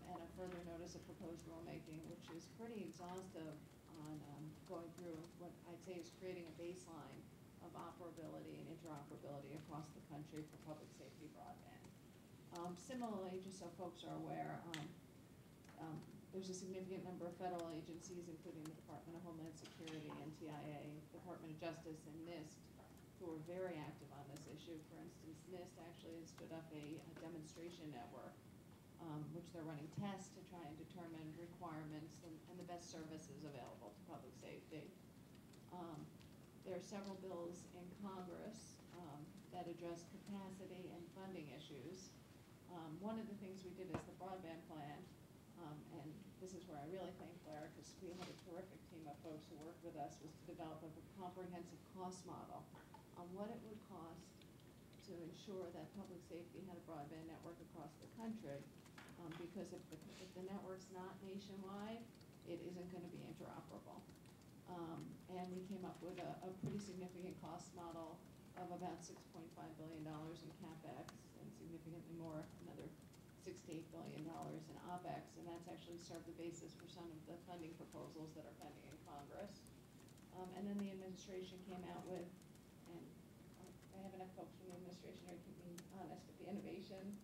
and a further notice of proposed rulemaking, which is pretty exhaustive on going through what I'd say is creating a baseline of operability and interoperability across the country for public safety broadband. Similarly, just so folks are aware, there's a significant number of federal agencies, including the Department of Homeland Security, NTIA, Department of Justice, and NIST, who are very active on this issue. For instance, NIST actually has stood up a demonstration network, which they're running tests to try and determine requirements and the best services available to public safety. There are several bills in Congress that address capacity and funding issues. One of the things we did is the broadband plan, and this is where I really thank Blair, because we had a terrific team of folks who worked with us, was to develop a comprehensive cost model on what it would cost to ensure that public safety had a broadband network across the country, because if the network's not nationwide, it isn't going to be interoperable. And we came up with a pretty significant cost model of about about $6.5 billion in CapEx and significantly more, another $6 to $8 billion in OpEx, and that's actually served the basis for some of the funding proposals that are pending in Congress. And then the administration came out with, and I have enough folks from the administration here to keep me honest, with the innovation,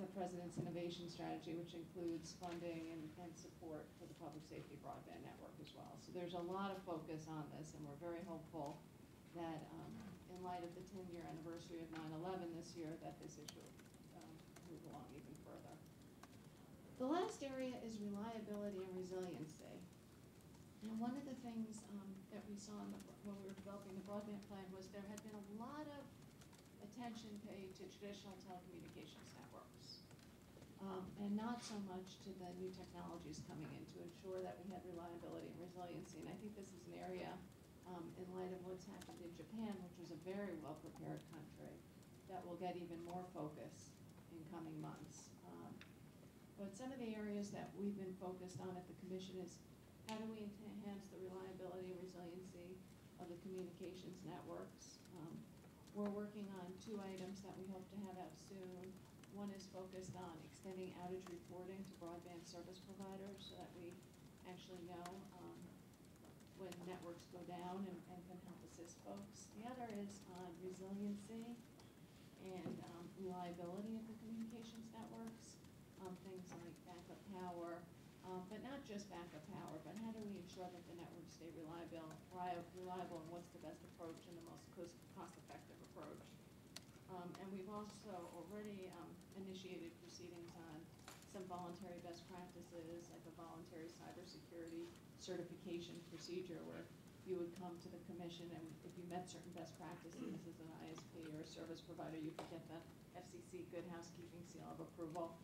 the President's innovation strategy, which includes funding and support for the public safety broadband network as well. So there's a lot of focus on this, and we're very hopeful that in light of the 10-year anniversary of 9/11 this year, that this issue will move along even further. The last area is reliability and resiliency. And one of the things that we saw when we were developing the broadband plan was there had been a lot of attention paid to traditional telecommunications networks, and not so much to the new technologies coming in to ensure that we had reliability and resiliency. And I think this is an area, in light of what's happened in Japan, which was a very well-prepared country, that will get even more focus in coming months. But some of the areas that we've been focused on at the Commission is how do we enhance the reliability and resiliency of the communications networks. We're working on 2 items that we hope to have out soon. One is focused on extending outage reporting to broadband service providers so that we actually know when networks go down and can help assist folks. The other is on resiliency and reliability of the communications networks, things like backup power, but not just backup power, but how do we ensure that the networks stay reliable, and what's the best approach and the most cost-effective approach. And we've also already initiated proceedings on some voluntary best practices, like a voluntary cybersecurity certification procedure where you would come to the Commission, and if you met certain best practices as an ISP or a service provider, you could get the FCC Good Housekeeping Seal of Approval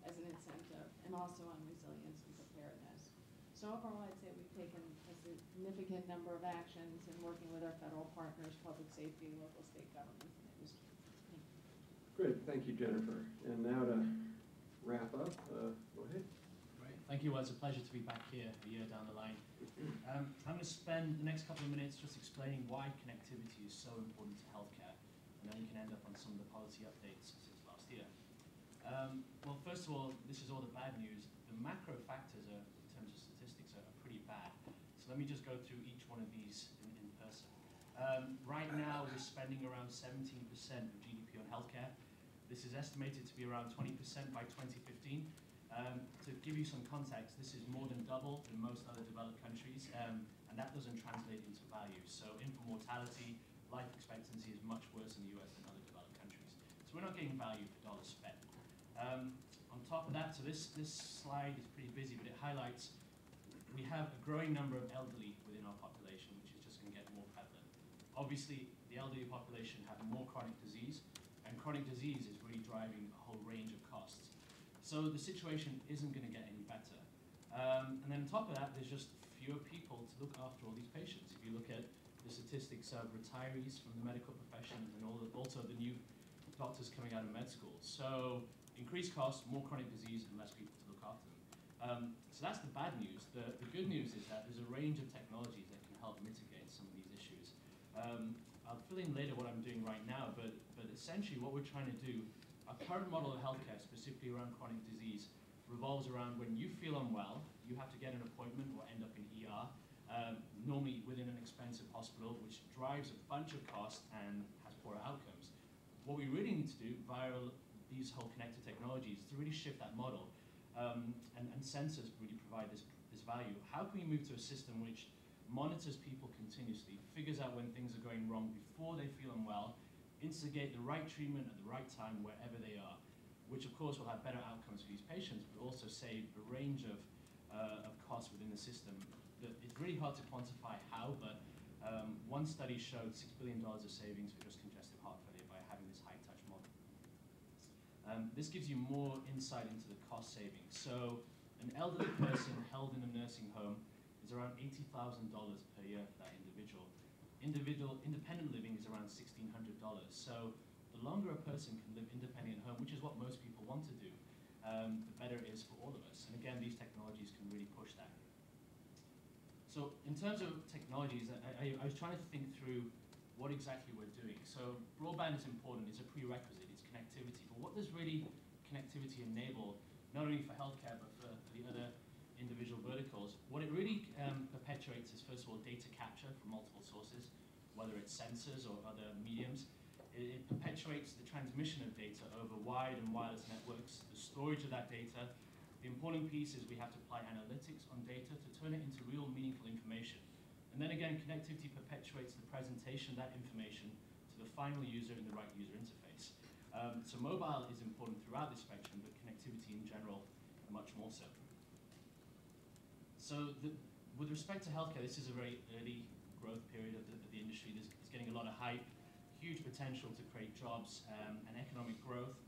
as an incentive, and also on resilience and preparedness. So overall, I'd say we've taken a significant number of actions in working with our federal partners, public safety, local state governments, and industry. Great, thank you, Jennifer. And now to wrap up, go ahead. Great, thank you. Well, it's a pleasure to be back here a year down the line. I'm going to spend the next couple of minutes just explaining why connectivity is so important to healthcare, and then we can end up on some of the policy updates since last year. Well, first of all, this is all the bad news. The macro factors in terms of statistics are pretty bad. So let me just go through each one of these in person. Right now, we're spending around 17% of GDP on healthcare. This is estimated to be around 20% by 2015. To give you some context, this is more than double in most other developed countries, and that doesn't translate into value. So infant mortality, life expectancy is much worse in the US than other developed countries. So we're not getting value for dollars spent. On top of that, so this slide is pretty busy, but it highlights we have a growing number of elderly within our population, which is just going to get more prevalent. Obviously, the elderly population have more chronic disease, and chronic disease is really driving a whole range of costs. So the situation isn't going to get any better. And then on top of that, there's just fewer people to look after all these patients. If you look at the statistics of retirees from the medical profession and also the new doctors coming out of med school. So increased costs, more chronic disease, and less people to look after them. So that's the bad news. The good news is that there's a range of technologies that can help mitigate some of these issues. I'll fill in later what I'm doing right now, but essentially what we're trying to do, our current model of healthcare, specifically around chronic disease, revolves around when you feel unwell, you have to get an appointment or end up in ER, normally within an expensive hospital, which drives a bunch of costs and has poorer outcomes. What we really need to do via these whole connected technologies is to really shift that model, and sensors really provide this value. How can we move to a system which monitors people continuously, figures out when things are going wrong before they feel unwell, instigate the right treatment at the right time wherever they are, which of course will have better outcomes for these patients, but also save a range of costs within the system. It's really hard to quantify how, but one study showed $6 billion of savings for just congestive heart failure by having this high-touch model. This gives you more insight into the cost savings. So an elderly person held in a nursing home is around $80,000 per year for that individual. Independent living is around $1,600. So the longer a person can live independently at home, which is what most people want to do, the better it is for all of us. And again, these technologies can really push that. So in terms of technologies, I was trying to think through what exactly we're doing. So broadband is important, it's a prerequisite, it's connectivity. But what does really connectivity enable, not only for healthcare, but for the other individual verticals? What it really perpetuates is, first of all, data capture from multiple sources, whether it's sensors or other mediums. It perpetuates the transmission of data over wide and wireless networks, the storage of that data. The important piece is we have to apply analytics on data to turn it into real meaningful information. And then again, connectivity perpetuates the presentation of that information to the final user in the right user interface. So mobile is important throughout the spectrum, but connectivity in general, much more so. So with respect to healthcare, this is a very early growth period of the industry. It's getting a lot of hype, huge potential to create jobs and economic growth,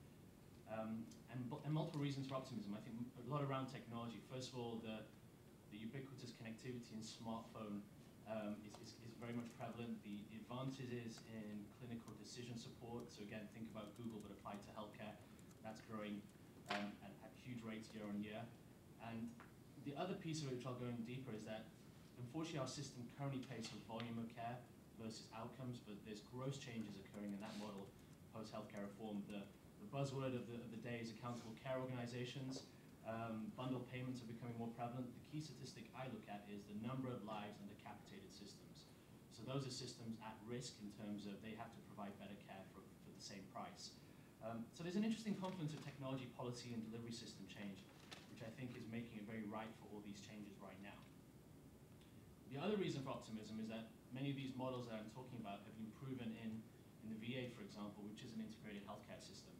and multiple reasons for optimism. I think a lot around technology. First of all, the ubiquitous connectivity in smartphone is very much prevalent. The advantages in clinical decision support, so again, think about Google but applied to healthcare, that's growing at huge rates year on year. And the other piece of it, which I'll go in deeper, is that unfortunately our system currently pays for volume of care versus outcomes, but there's gross changes occurring in that model post-healthcare reform. The buzzword of the day is accountable care organizations. Bundled payments are becoming more prevalent. The key statistic I look at is the number of lives under capitated systems. So those are systems at risk in terms of they have to provide better care for the same price. So there's an interesting confluence of technology, policy, and delivery system change, which I think is making it very ripe for all these changes right now. The other reason for optimism is that many of these models that I'm talking about have been proven in the VA, for example, which is an integrated healthcare system.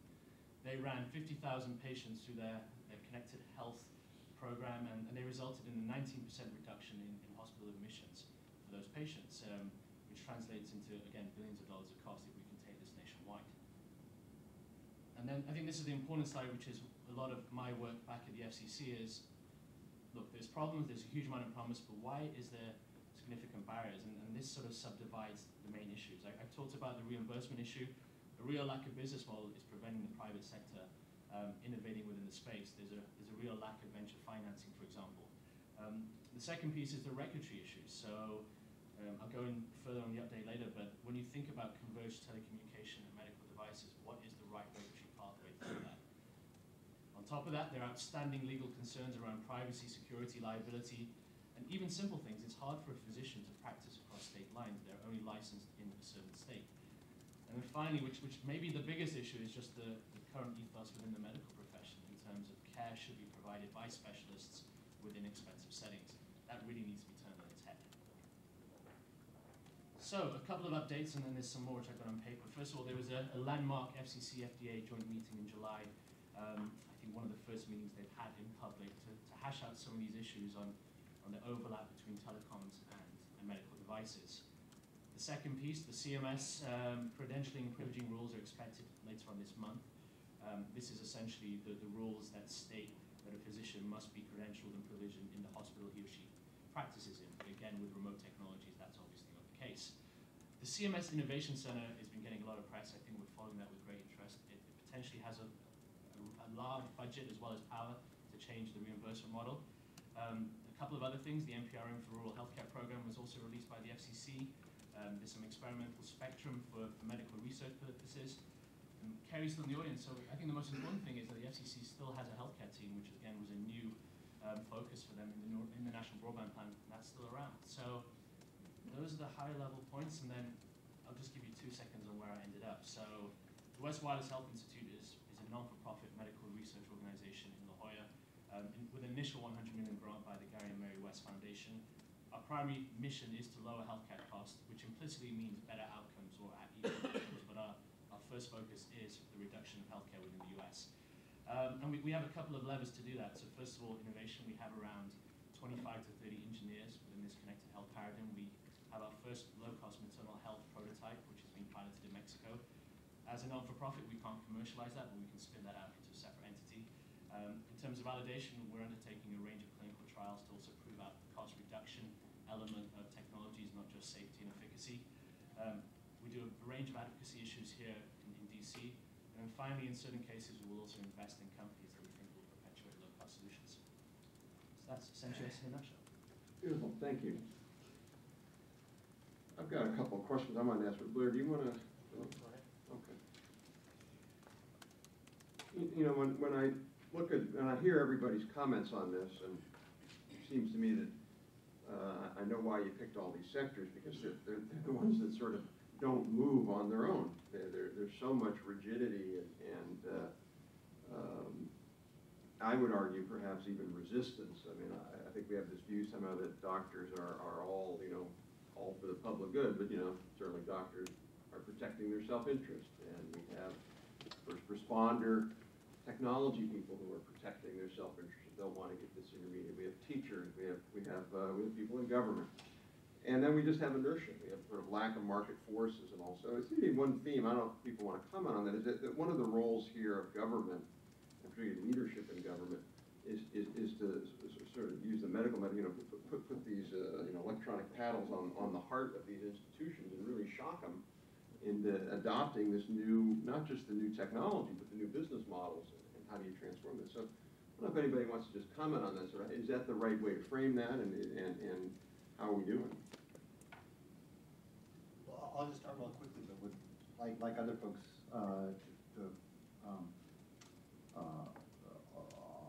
They ran 50,000 patients through their connected health program, and they resulted in a 19% reduction in hospital admissions for those patients, which translates into, again, billions of dollars of cost if we can take this nationwide. And then I think this is the important slide, which is a lot of my work back at the FCC is, look, there's problems, there's a huge amount of promise, but why is there significant barriers? And this sort of subdivides the main issues. I've talked about the reimbursement issue. A real lack of business model is preventing the private sector innovating within the space. There's a real lack of venture financing, for example. The second piece is the regulatory issues. So I'll go in further on the update later, but when you think about converged telecommunication and medical devices, what is the right regulatory pathway through that? On top of that, there are outstanding legal concerns around privacy, security, liability, and even simple things. It's hard for a physician to practice across state lines. They're only licensed in a certain state. And then finally, which may be the biggest issue, is just the current ethos within the medical profession in terms of care should be provided by specialists within expensive settings. That really needs to be turned on its head. So, a couple of updates, and then there's some more which I've got on paper. First of all, there was a landmark FCC-FDA joint meeting in July. I think one of the first meetings they've had in public to hash out some of these issues on the overlap between telecoms and medical devices. The second piece, the CMS credentialing and privileging rules are expected later on this month. This is essentially the rules that state that a physician must be credentialed and privileged in the hospital he or she practices in. But again, with remote technologies, that's obviously not the case. The CMS Innovation Center has been getting a lot of press. I think we're following that with great interest. It potentially has a large budget as well as power to change the reimbursement model. A couple of other things, the NPRM for Rural Healthcare Program was also released by the FCC. There's some experimental spectrum for medical research purposes. And Kerry's still in the audience, so I think the most important thing is that the FCC still has a healthcare team, which again was a new focus for them in the National Broadband Plan, and that's still around. So those are the high-level points, and then I'll just give you 2 seconds on where I ended up. So the West Wireless Health Institute is a non-for-profit medical research organization in La Jolla, with an initial $100 million grant by the Gary and Mary West Foundation. Our primary mission is to lower healthcare costs, which implicitly means better outcomes or at equal outcomes, but our first focus is the reduction of healthcare within the US. And we have a couple of levers to do that. So first of all, innovation. We have around 25 to 30 engineers within this connected health paradigm. We have our first low-cost maternal health prototype, which is being piloted in Mexico. As a non-for-profit, we can't commercialize that, but we can spin that out into a separate entity. In terms of validation, we're undertaking a range of clinical trials to also prove out the cost reduction element of technologies, not just safety and efficacy. We do a range of advocacy issues here in DC. And then finally, in certain cases, we will also invest in companies that we think will perpetuate low-cost solutions. So that's essentially us in a nutshell. Beautiful, thank you. I've got a couple of questions I might ask, but Blair, do you want to? Okay. You know, when I look at, and I hear everybody's comments on this, and it seems to me that I know why you picked all these sectors, because they're the ones that sort of don't move on their own. There's so much rigidity and I would argue perhaps even resistance. I mean, I think we have this view somehow that doctors are all, you know, all for the public good, but, you know, certainly doctors are protecting their self-interest. And we have first responder technology people who are protecting their self-interest and don't want to get disintermediated. We have teachers, we have people in government. And then we just have inertia. We have sort of lack of market forces, and also, it's maybe one theme, I don't know if people want to comment on that, is that one of the roles here of government, and particularly leadership in government, is to sort of use the medical method, you know, put these you know, electronic paddles on the heart of these institutions and really shock them into adopting this new, not just the new technology, but the new business models, and how do you transform this. So I don't know if anybody wants to just comment on this, or is that the right way to frame that, and how are we doing? Well, I'll just start real quickly, but with, like other folks,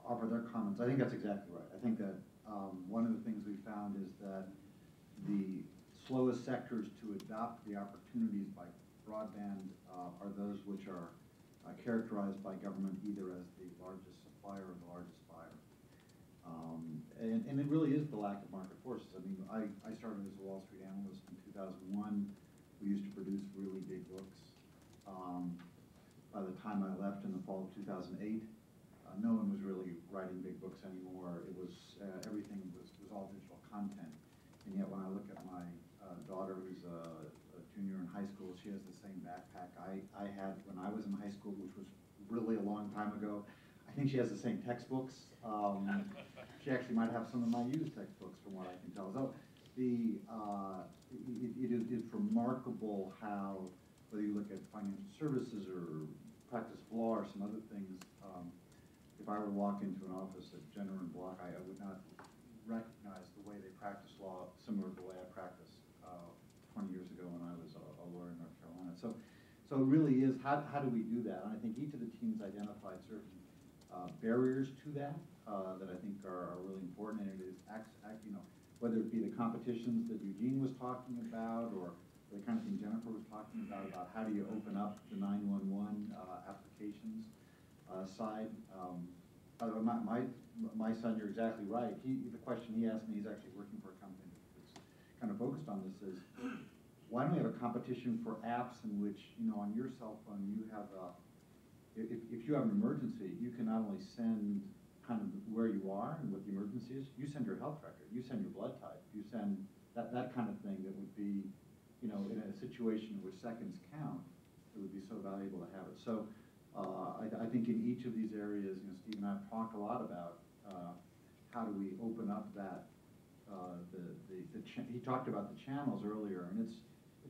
offer their comments. I think that's exactly right. I think that one of the things we found is that the slowest sectors to adopt the opportunities by broadband are those which are characterized by government either as the largest supplier or the largest buyer. And it really is the lack of market forces. I mean, I started as a Wall Street analyst in 2001. We used to produce really big books. By the time I left in the fall of 2008, no one was really writing big books anymore. It was, everything was all digital content. And yet when I look at my daughter, who's a junior in high school, she has the same backpack I had when I was in high school, which was really a long time ago. I think she has the same textbooks. She actually might have some of my used textbooks from what I can tell. So it's remarkable how, whether you look at financial services or practice of law or some other things, if I were to walk into an office at Jenner and Block, I would not recognize the way they practice law similar to the way I practiced 20 years ago when I was a lawyer in North Carolina. So it really is, how do we do that? And I think each of the teams identified certain barriers to that that I think are really important, and it is, you know, whether it be the competitions that Eugene was talking about, or the kind of thing Jennifer was talking about how do you open up the 911 applications side. My son, you're exactly right. The question he asked me, he's actually working for a company that's kind of focused on this, is why don't we have a competition for apps in which, you know, on your cell phone you have if you have an emergency, you can not only send kind of where you are and what the emergency is, you send your health record, you send your blood type, you send that kind of thing that would be, you know, in a situation where seconds count, it would be so valuable to have it. So I think in each of these areas, you know, Steve and I have talked a lot about how do we open up that, he talked about the channels earlier, and it's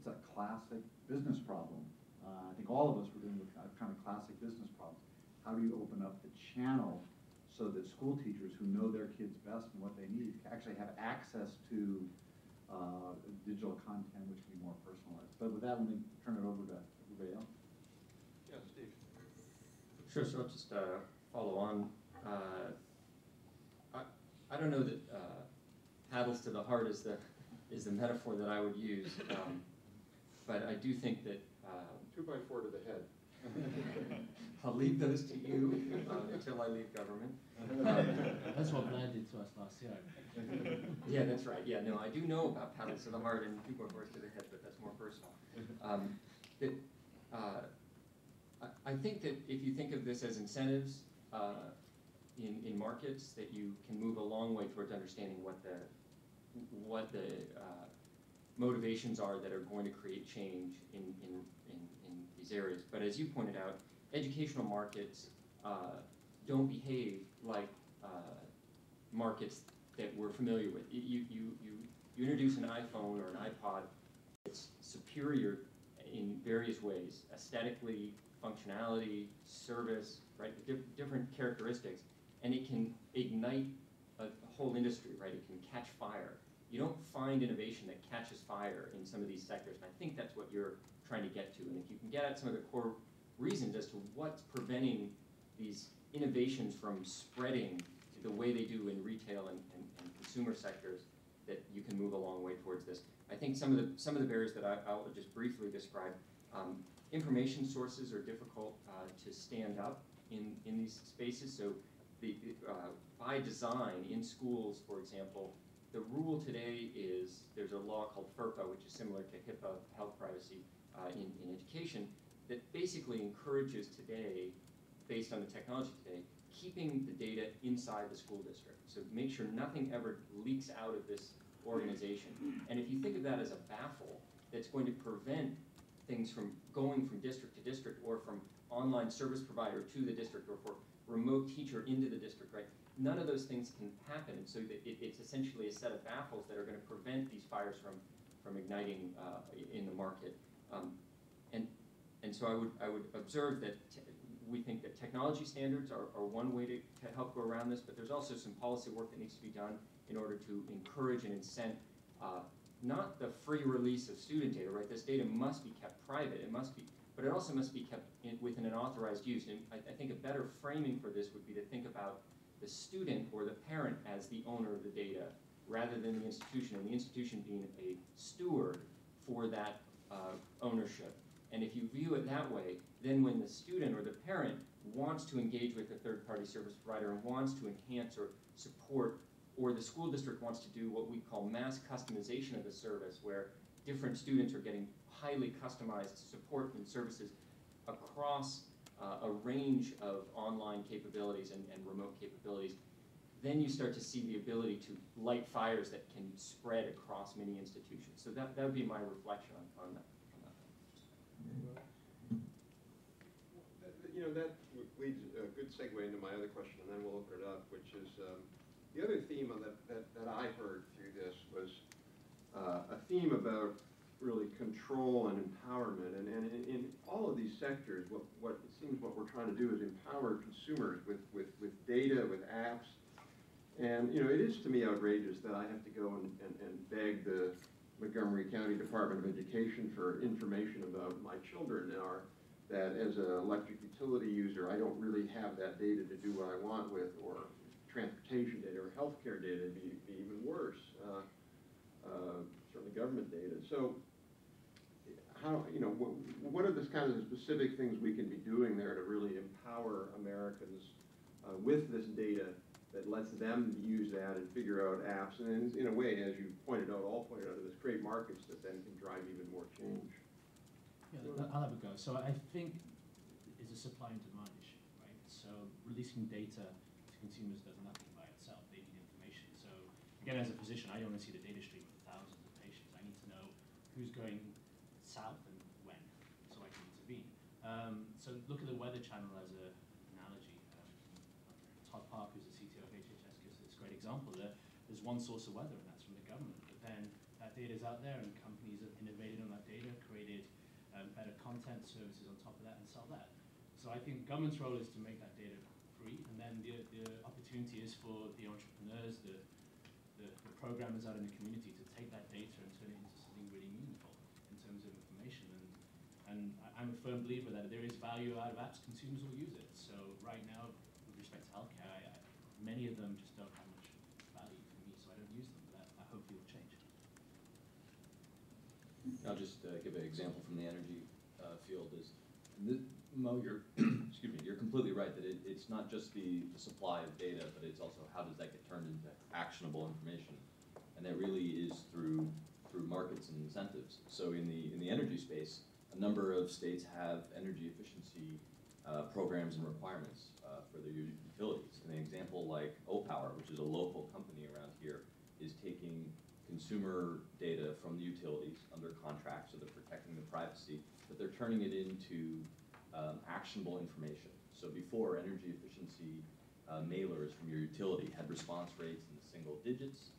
a classic business problem. I think all of us were dealing with kind of classic business problems. How do you open up the channel so that school teachers who know their kids best and what they need actually have access to digital content which can be more personalized? But with that, let me turn it over to everybody else. Yeah, Steve. Sure, so I'll just follow on. I don't know that paddles to the heart is the metaphor that I would use, but I do think that 2x4 to the head. I'll leave those to you until I leave government. That's what Blair did to us last year. Yeah, that's right. Yeah, no, I do know about paddles to the heart and 2x4s to the head, but that's more personal. I think that if you think of this as incentives in markets, that you can move a long way towards understanding what the motivations are that are going to create change in these areas. But as you pointed out, educational markets don't behave like markets that we're familiar with. You introduce an iPhone or an iPod, it's superior in various ways, aesthetically, functionality, service, right, different characteristics, and it can ignite a whole industry, right? It can catch fire. you don't find innovation that catches fire in some of these sectors. And I think that's what you're trying to get to. And if you can get at some of the core reasons as to what's preventing these innovations from spreading to the way they do in retail and consumer sectors, that you can move a long way towards this. I think some of the barriers that I'll just briefly describe. Information sources are difficult to stand up in these spaces. So by design, in schools, for example, the rule today is there's a law called FERPA, which is similar to HIPAA, health privacy in education, that basically encourages today, based on the technology today, keeping the data inside the school district. So make sure nothing ever leaks out of this organization. And if you think of that as a baffle that's going to prevent things from going from district to district, or from online service provider to the district, or for remote teacher into the district, right? None of those things can happen, and so that it's essentially a set of baffles that are going to prevent these fires from igniting in the market. And so I would observe that we think that technology standards are one way to help go around this, but there's also some policy work that needs to be done in order to encourage and incent not the free release of student data, right? This data must be kept private. It must be, but it also must be kept within an authorized use. And I think a better framing for this would be to think about the student or the parent as the owner of the data, rather than the institution, and the institution being a steward for that ownership. And if you view it that way, then when the student or the parent wants to engage with a third-party service provider and wants to enhance or support, or the school district wants to do what we call mass customization of the service, where different students are getting highly customized support and services across a range of online capabilities and remote capabilities, then you start to see the ability to light fires that can spread across many institutions. So that would be my reflection on that. You know, that leads a good segue into my other question, and then we'll open it up, which is the other theme of that I heard through this was a theme about really control and empowerment. And in all of these sectors, what it seems what we're trying to do is empower consumers with data, with apps. And you know, it is to me outrageous that I have to go and beg the Montgomery County Department of Education for information about my children, that as an electric utility user, I don't really have that data to do what I want with, or transportation data or healthcare data be even worse, certainly government data. So how, you know, what are the kind of specific things we can be doing there to really empower Americans with this data that lets them use that and figure out apps, and in a way, as you pointed out, this create markets that then can drive even more change. Yeah, I'll have a go. So I think it's a supply and demand issue, right? So releasing data to consumers does nothing by itself. They need information. So again, as a physician, I don't want to see the data stream of thousands of patients. I need to know who's going south and when, so I can intervene. So look at the Weather Channel as an analogy. Todd Park, who's the CTO of HHS, gives this great example. There's one source of weather, and that's from the government. But then that data is out there, and companies have innovated on that data, created better content services on top of that, and sell that. So I think government's role is to make that data free, and then the opportunity is for the entrepreneurs, the programmers out in the community to take that data and turn it into something really meaningful in terms of information. And I'm a firm believer that there is value out of apps. Consumers will use it. So right now, with respect to healthcare, many of them just don't have much value for me, so I don't use them. But I hope it will change. I'll just give an example from the energy field. Mo, excuse me, you're completely right that it's not just the supply of data, but it's also how does that get turned into actionable information, and that really is through markets and incentives. So in the energy space, a number of states have energy efficiency programs and requirements for their utilities. An example like Opower, which is a local company around here, is taking consumer data from the utilities under contract, so they're protecting the privacy, but they're turning it into actionable information. So before, energy efficiency mailers from your utility had response rates in the single digits.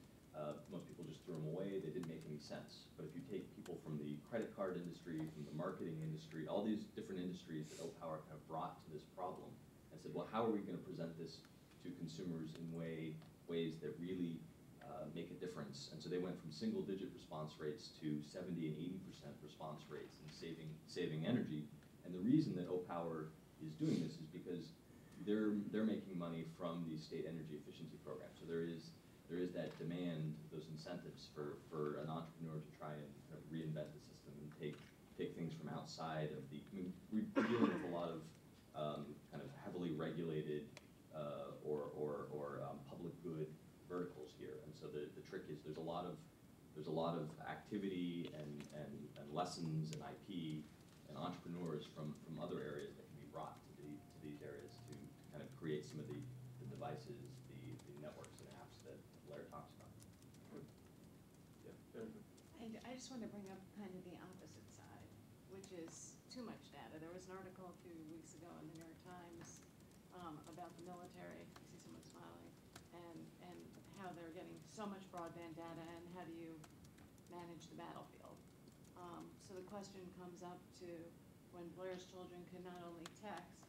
Most people just threw them away. They didn't make any sense. But if you take people from the credit card industry, from the marketing industry, all these different industries that Opower kind of brought to this problem, and said, well, how are we going to present this to consumers in ways that really make a difference. And so they went from single-digit response rates to 70 and 80% response rates in saving energy. And the reason that OPower is doing this is because they're making money from these state energy efficiency programs. So there is that demand, those incentives for an entrepreneur to try and kind of reinvent the system and take things from outside of the. I mean, we're dealing with a lot of kind of heavily regulated or public good verticals here, and so the trick is there's a lot of activity and lessons and IP and entrepreneurs from other areas that can be brought to these areas to kind of create some of the devices, the networks and apps that Blair talks about. Yeah, Jennifer. I just want to bring up kind of the opposite side, which is too much data. There was an article a few weeks ago in the New York Times about the military. I see someone smiling, and how they're getting so much broadband data, and how do you manage the battlefield? So the question comes up to when Blair's children can not only text,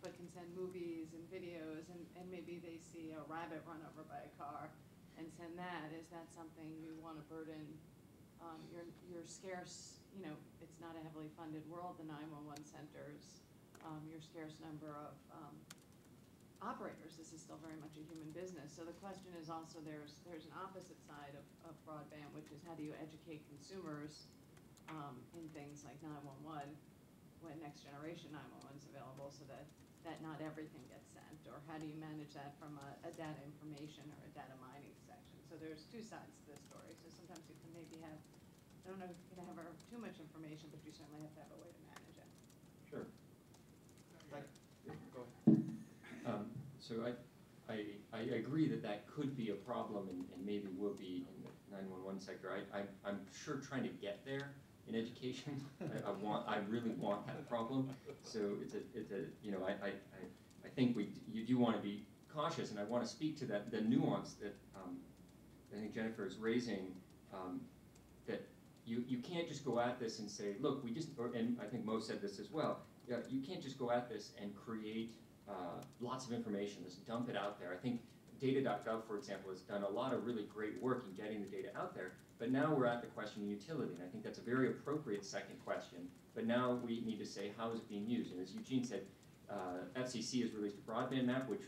but can send movies and videos, and maybe they see a rabbit run over by a car and send that. Is that something you want to burden your scarce, it's not a heavily funded world, the 911 centers, your scarce number of operators. This is still very much a human business. So the question is also there's an opposite side of broadband, which is how do you educate consumers in things like 911 when next generation 911 is available, so that not everything gets sent, or how do you manage that from a data information or a data mining section? So there's two sides to this story. So sometimes you can maybe have, I don't know if you can have too much information, but you certainly have to have a way to manage it. Sure. Go ahead. So I agree that could be a problem and maybe will be in the 911 sector. I'm sure trying to get there in education. I really want that problem. So it's a I think you do want to be cautious, and I want to speak to the nuance that I think Jennifer is raising, that you can't just go at this and say, look, and I think Mo said this as well, you can't just go at this and create lots of information, just dump it out there. I think data.gov, for example, has done a lot of really great work in getting the data out there, but now we're at the question of utility, and I think that's a very appropriate second question, but now we need to say, how is it being used? And as Eugene said, FCC has released a broadband map, which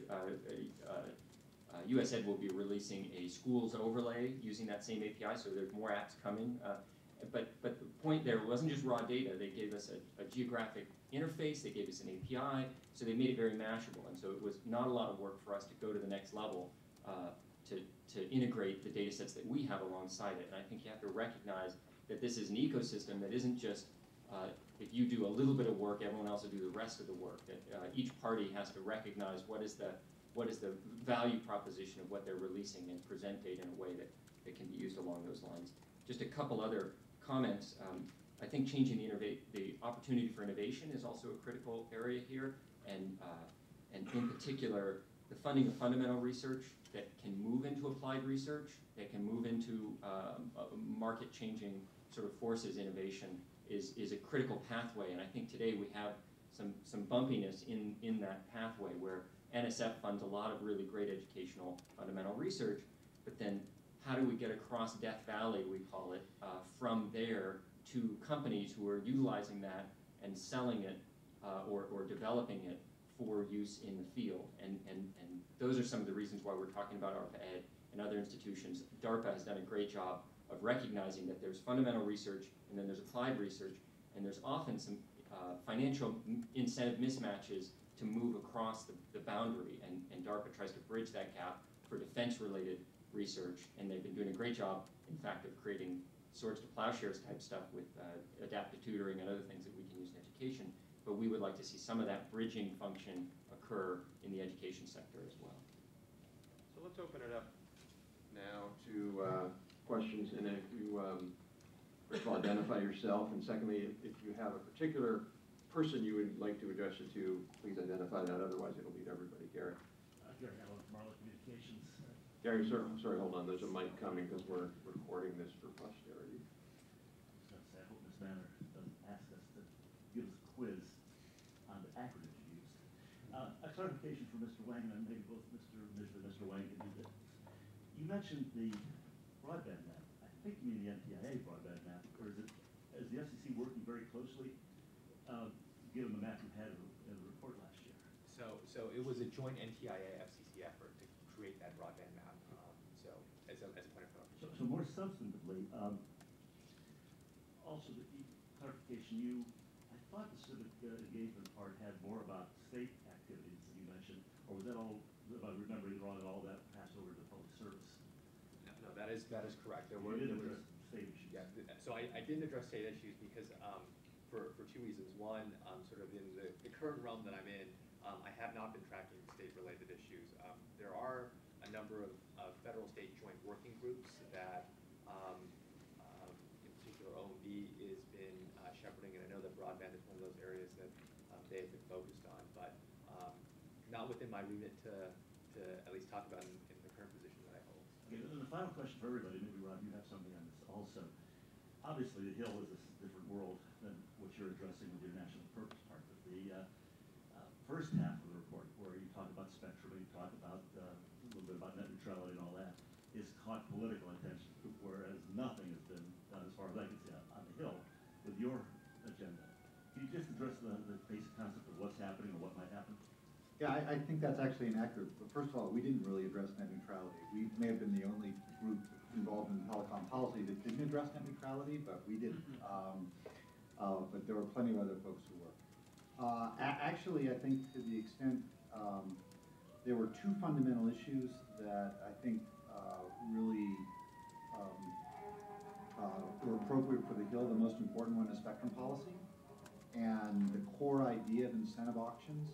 USAID will be releasing a schools overlay using that same API, so there's more apps coming. But the point there wasn't just raw data. They gave us a geographic interface, they gave us an API, so they made it very mashable. And so it was not a lot of work for us to go to the next level to integrate the data sets that we have alongside it. And I think you have to recognize that this is an ecosystem that isn't just if you do a little bit of work, everyone else will do the rest of the work. That each party has to recognize what is the value proposition of what they're releasing and present data in a way that can be used along those lines. Just a couple other comments. I think changing the opportunity for innovation is also a critical area here, and in particular, the funding of fundamental research that can move into applied research, that can move into market-changing sort of forces innovation is a critical pathway. And I think today we have some bumpiness in that pathway where NSF funds a lot of really great educational fundamental research, but then how do we get across Death Valley, we call it, from there to companies who are utilizing that and selling it or developing it for use in the field. And those are some of the reasons why we're talking about ARPA-Ed and other institutions. DARPA has done a great job of recognizing that there's fundamental research and then there's applied research, and there's often some financial incentive mismatches to move across the boundary, and DARPA tries to bridge that gap for defense-related research, and they've been doing a great job, in fact, of creating swords to plowshares type stuff with adaptive tutoring and other things that we can use in education. But we would like to see some of that bridging function occur in the education sector as well. So let's open it up now to questions, and if you, first of all, identify yourself, and secondly, if you have a particular person you would like to address it to, please identify that, otherwise it'll lead everybody. Gary. Gary Allen, Marlowe Communications. Gary, sir, I'm sorry, hold on, there's a mic coming because we're recording this for posterity. I hope Ms. Banner doesn't ask us to give us a quiz on the acronyms used. A clarification for Mr. Wang, and maybe both Mr. Wang can do this. You mentioned the broadband map. I think you mean the NTIA broadband map, or is the FCC working very closely, given the map you had in the report last year? So it was a joint NTIA FCC effort to create that broadband map. So as a point of clarification. So more substantively, also clarification, I thought the civic engagement part had more about state activities that you mentioned, or was that all, if I remember it wrong, all that passed over to public service? No, that is correct. There You were did address state issues. Yeah. So I didn't address state issues because for two reasons. One, sort of in the current realm that I'm in, I have not been tracking state-related issues. There are a number of federal-state joint working groups that, in particular, OMB has been shepherding, and I know that broadband is one of those areas that they have been focused on, but not within my remit to at least talk about in the current position that I hold. Okay, and the final question for everybody, maybe Rob, you have something on this also. Obviously, the Hill is a different world than what you're addressing with your national purpose part. But the first half of the report, where you talk about spectrum, you talk about a little bit about net neutrality and all that, is caught political attention, whereas nothing has been done, as far as I can see, on the Hill with your agenda. Can you just address the basic concept of what's happening or what might happen? Yeah, I think that's actually inaccurate. But first of all, we didn't really address net neutrality. We may have been the only group involved in telecom policy that didn't address net neutrality, but we didn't. But there were plenty of other folks who were. Actually, I think to the extent there were two fundamental issues that I think really were appropriate for the Hill. The most important one is spectrum policy, and the core idea of incentive auctions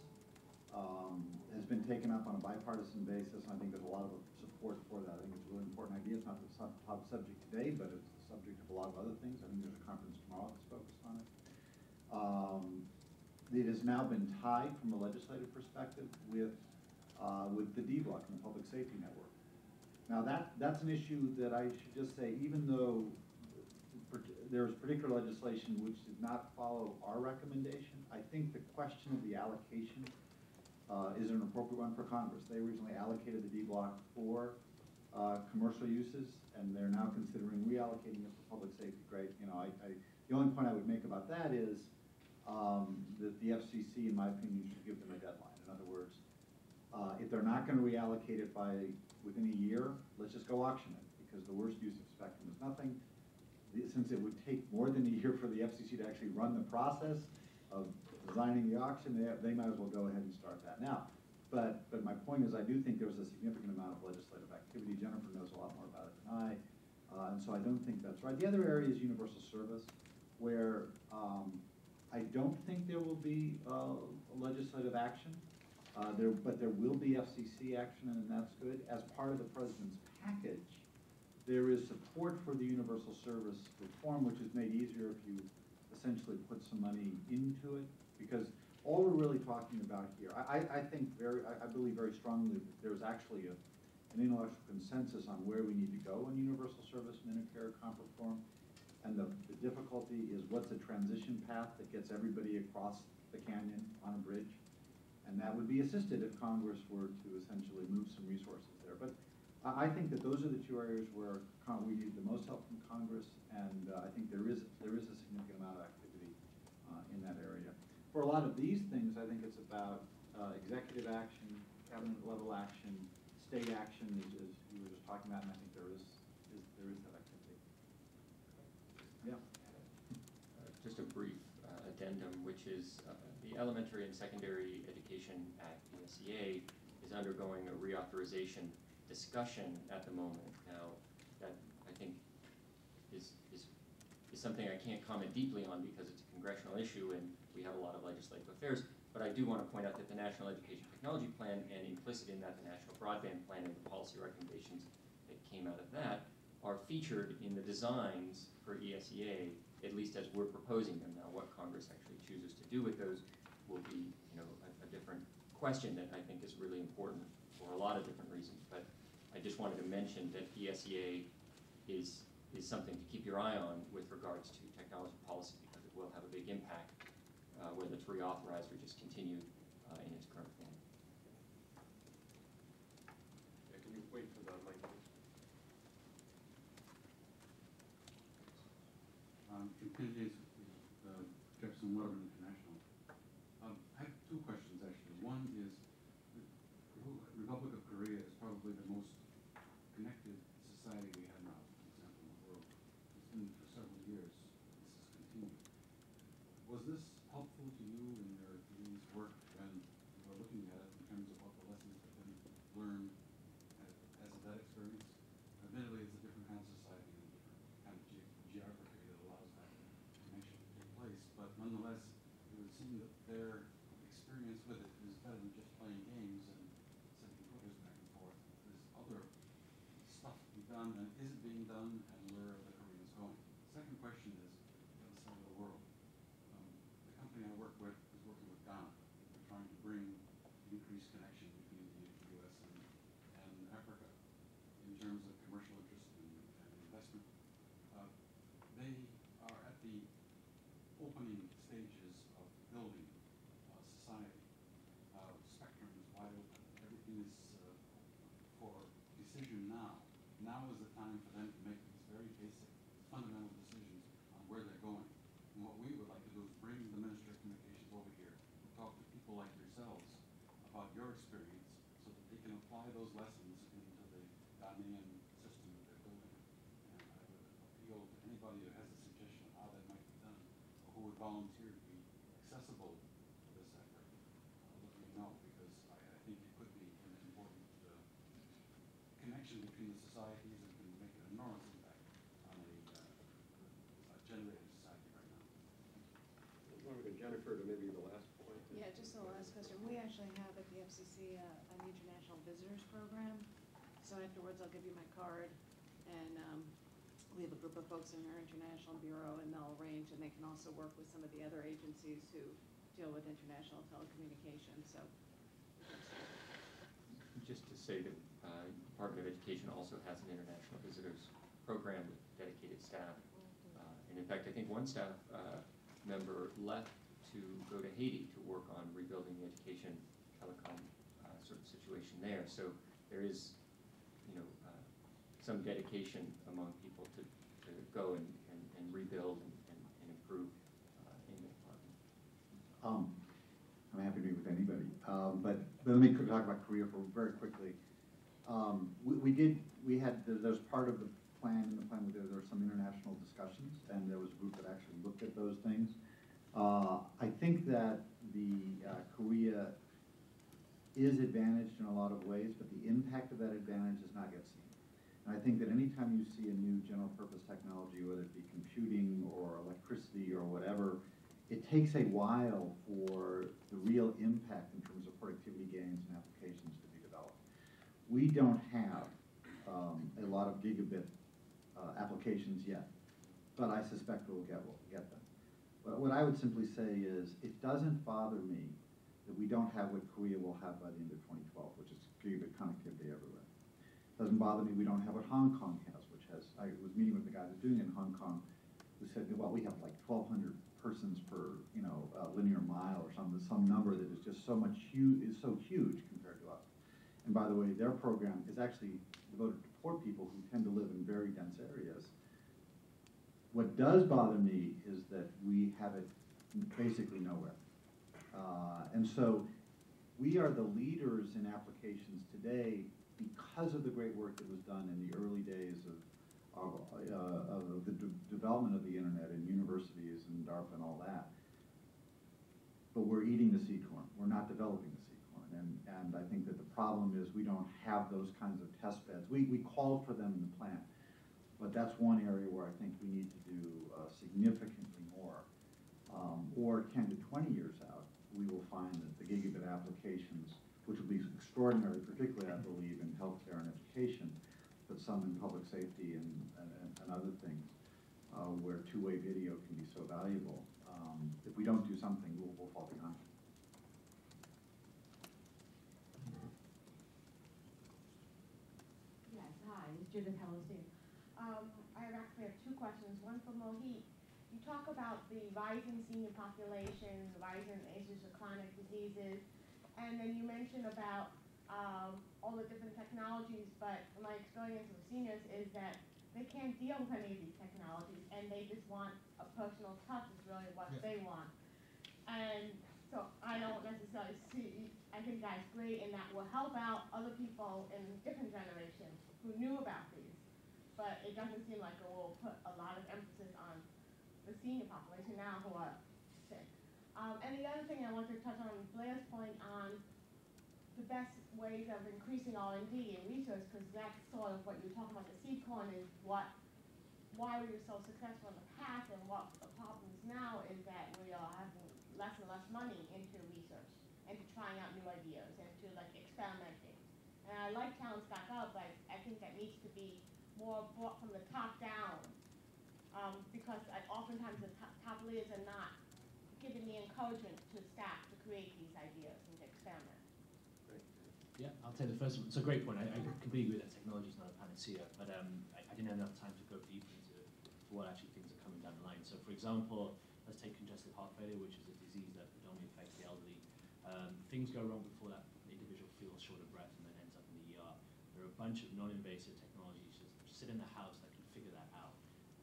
has been taken up on a bipartisan basis, and I think there's a lot of support for that. I think it's a really important idea. It's not the top subject today, but it's the subject of a lot of other things. I think there's a conference tomorrow that's focused on it. It has now been tied from a legislative perspective with the D block and the public safety network. Now that's an issue that I should just say, even though there's particular legislation which did not follow our recommendation, I think the question of the allocation is an appropriate one for Congress. They originally allocated the D block for commercial uses, and they're now considering reallocating it for public safety. Great. You know, the only point I would make about that is that the FCC, in my opinion, should give them a deadline. In other words, if they're not going to reallocate it within a year, let's just go auction it, because the worst use of spectrum is nothing. Since it would take more than a year for the FCC to actually run the process of designing the auction, they might as well go ahead and start that now. But my point is, I do think there's a significant amount of legislative activity. Jennifer knows a lot more about it than I, and so I don't think that's right. The other area is universal service, where I don't think there will be legislative action, but there will be FCC action, and that's good. As part of the president's package, there is support for the universal service reform, which is made easier if you essentially put some money into it, because all we're really talking about here, I believe very strongly that there's actually an intellectual consensus on where we need to go in universal service, Medicare, comp reform, and the difficulty is what's a transition path that gets everybody across the canyon on a bridge, and that would be assisted if Congress were to essentially move some resources there. But I think that those are the two areas where we need the most help from Congress, and I think there is a significant amount of activity in that area. For a lot of these things, I think it's about executive action, cabinet level action, state action, as you were just talking about, and I think there is that activity. Yeah. Just a brief addendum, which is the Elementary and Secondary Education Act, ESEA, is undergoing a reauthorization discussion at the moment. Now, that I think is something I can't comment deeply on because it's a congressional issue and we have a lot of legislative affairs, but I do want to point out that the National Education Technology Plan, and implicit in that the National Broadband Plan and the policy recommendations that came out of that, are featured in the designs for ESEA, at least as we're proposing them. Now, what Congress actually chooses to do with those will be, a different question that I think is really important for a lot of different reasons. But I just wanted to mention that ESEA is something to keep your eye on with regards to technology policy, because it will have a big impact, whether it's reauthorized or just continued in its current form. Yeah, can you wait for the mic, please? somewhat of an international. I have two questions actually. One is, the Republic of Korea is probably the most connected society we have now, for example, in the world. It's been for several years. This has continued. Was this helpful to you in your day's work when you were looking at it in terms of what the lessons have been learned as of that experience? Admittedly, it's a different kind of society and a different kind of geography that allows that connection to take place, but nonetheless, it would seem that their experience with it is better than just playing games and sending photos back and forth. There's other stuff to be done, and is it being done, and where are the Koreans going? Second question is, the other side of the world. The company I work with is working with Ghana. We're trying to bring increased connection between the U.S. and Africa in terms of commercial interest and investment. They are at the opening stages of building society. Spectrum is wide open. Everything is for decision now. Now is the time for them to make these very basic, fundamental decisions on where they're going. And what we would like to do is bring the Minister of Communications over here and talk to people like yourselves about your experience so that they can apply those lessons into the Ghanaian system that they're building. And I would appeal to anybody who has a suggestion of how that might be done, or who would volunteer to be accessible to this effort. Let me know, because I think it could be an important connection between the societies and can make an enormous impact on a generated society right now. Why don't we go Jennifer to maybe the last point? Yeah, just the last question. We actually have at the FCC an international visitors program. So afterwards, I'll give you my card, and we have a group of folks in our international bureau, and they'll arrange, and they can also work with some of the other agencies who deal with international telecommunications. So. Just to say that Department of Education also has an international visitors program with dedicated staff. And in fact, I think one staff member left to go to Haiti to work on rebuilding the education telecom sort of situation there. So there is, some dedication among people to go and rebuild and improve in the department. I'm happy to meet with anybody. But let me talk about Korea for very quickly. There's part of the plan, in the plan there were some international discussions, and there was a group that actually looked at those things. I think that Korea is advantaged in a lot of ways, but the impact of that advantage is not yet seen. And I think that anytime you see a new general purpose technology, whether it be computing or electricity or whatever, it takes a while for the real impact in terms of productivity gains and applications to be developed. We don't have a lot of gigabit applications yet, but I suspect we'll get them. But what I would simply say is, it doesn't bother me that we don't have what Korea will have by the end of 2012, which is gigabit connectivity everywhere. It doesn't bother me we don't have what Hong Kong has, which has, I was meeting with the guy who's doing it in Hong Kong, who said, well, we have like 1,200 persons per linear mile or some number that is just so huge compared to us. And by the way, their program is actually devoted to poor people who tend to live in very dense areas. What does bother me is that we have it basically nowhere. And so we are the leaders in applications today because of the great work that was done in the early days of the development of the internet in universities and DARPA and all that. But we're eating the seed corn. We're not developing the seed corn. And I think that the problem is we don't have those kinds of test beds. We called for them in the plan. But that's one area where I think we need to do significantly more. Or 10 to 20 years out, we will find that the gigabit applications, which will be extraordinary, particularly I believe in healthcare and education, but some in public safety and other things, where two-way video can be so valuable. If we don't do something, we'll fall behind. Yes, hi, it's Judith Hellenstein. I actually have two questions. One for Mohit. You talk about the rising senior population, the rising issues of chronic diseases, and then you mentioned about all the different technologies, but my experience with seniors is that they can't deal with any of these technologies, and they just want a personal touch is really what they want. And so I don't necessarily see, I think that's great, and that will help out other people in different generations who knew about these. But it doesn't seem like it will put a lot of emphasis on the senior population now who are sick. And the other thing I want to touch on Blair's point on the best ways of increasing R&D and research, because that's sort of what you're talking about. The seed corn is why we were so successful in the past, and what the problem is now is that we are having less and less money into research and to trying out new ideas and to like experimenting. And I like Talents Back Up, but I think that needs to be more brought from the top down, because oftentimes the top leaders are not given the encouragement to staff to create these ideas and to experiment. Yeah, I'll take the first one. It's a great point. I completely agree that technology is not a panacea, but I didn't have enough time to go deep into what actually things are coming down the line. So, for example, let's take congestive heart failure, which is a disease that predominantly affects the elderly. Things go wrong before that individual feels short of breath and then ends up in the ER. There are a bunch of non-invasive technologies just sit in the house that can figure that out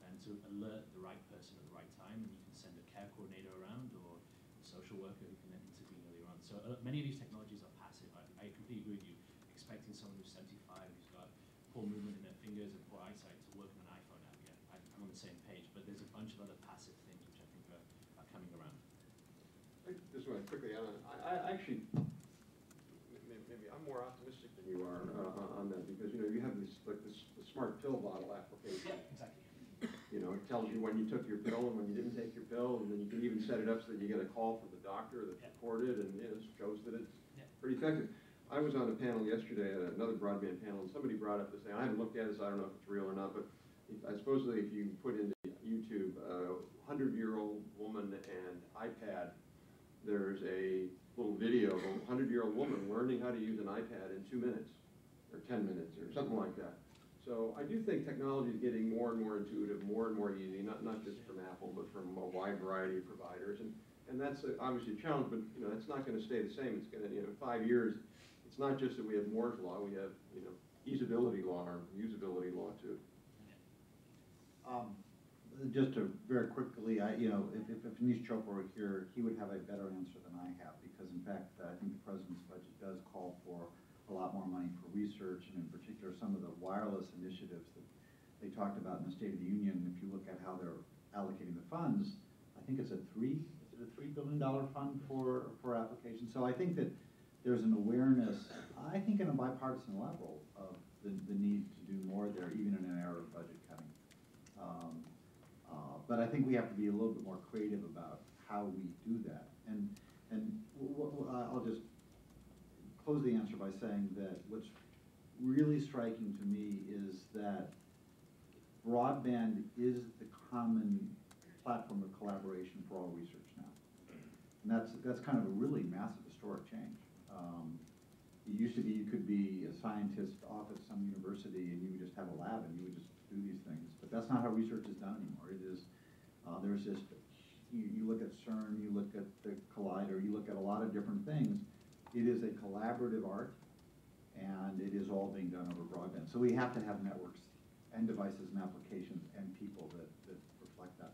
and to alert the right person at the right time, and you can send a care coordinator around or a social worker who can then intervene earlier on. So many of these technologies are passive. I completely agree with you. Expecting someone who's 75, who's got poor movement in their fingers and poor eyesight to work on an iPhone app yet. I'm on the same page, but there's a bunch of other passive things which I think are coming around. I just want to quickly add on. I actually, maybe I'm more optimistic than you are on that, because you have this like the smart pill bottle application. Exactly. It tells you when you took your pill and when you didn't take your pill, and then you can even set it up so that you get a call from the doctor that's recorded, and it shows that it's pretty effective. I was on a panel yesterday, another broadband panel, and somebody brought up this thing. I haven't looked at it, so I don't know if it's real or not, but supposedly if you put into YouTube 100-year-old woman and iPad, there's a little video of a 100-year-old woman learning how to use an iPad in 2 minutes, or 10 minutes, or something like that. So I do think technology is getting more and more intuitive, more and more easy, not just from Apple, but from a wide variety of providers. And that's obviously a challenge, but that's not going to stay the same. It's going to, 5 years, it's not just that we have Moore's law, we have, easeability law or usability law too. Just to very quickly, if Anish Chopra were here, he would have a better answer than I have, because in fact, I think the President's budget does call for a lot more money for research, and in particular some of the wireless initiatives that they talked about in the State of the Union. If you look at how they're allocating the funds, I think it's a $3 billion fund for applications. So I think that there's an awareness, I think in a bipartisan level, of the need to do more there, even in an era of budget cutting. But I think we have to be a little bit more creative about how we do that. And I'll just close the answer by saying that what's really striking to me is that broadband is the common platform of collaboration for all research now. And that's kind of a really massive historic change. It used to be you could be a scientist off at some university and you would just have a lab and you would just do these things. But that's not how research is done anymore. It is, there's just, you look at CERN, you look at the Collider, you look at a lot of different things. It is a collaborative art, and it is all being done over broadband. So we have to have networks and devices and applications and people that reflect that.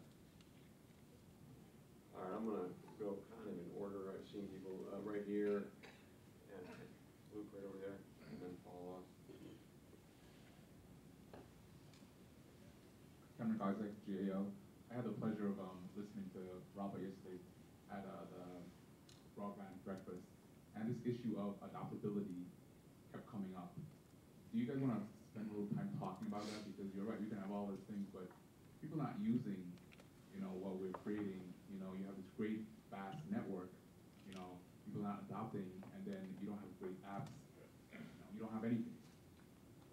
All right, I'm going to go kind of in order. I've seen people right here, and Luke right over there, and then follow up. Cameron Isaac, GAO. I had the pleasure of listening to Robert yesterday at the Broadband breakfast, and this issue of adoptability kept coming up. Do you guys want to spend a little time talking about that? Because you're right, you can have all those things, but people not using, what we're creating. You have this great, vast network, people not adopting, and then you don't have great apps. You don't have anything.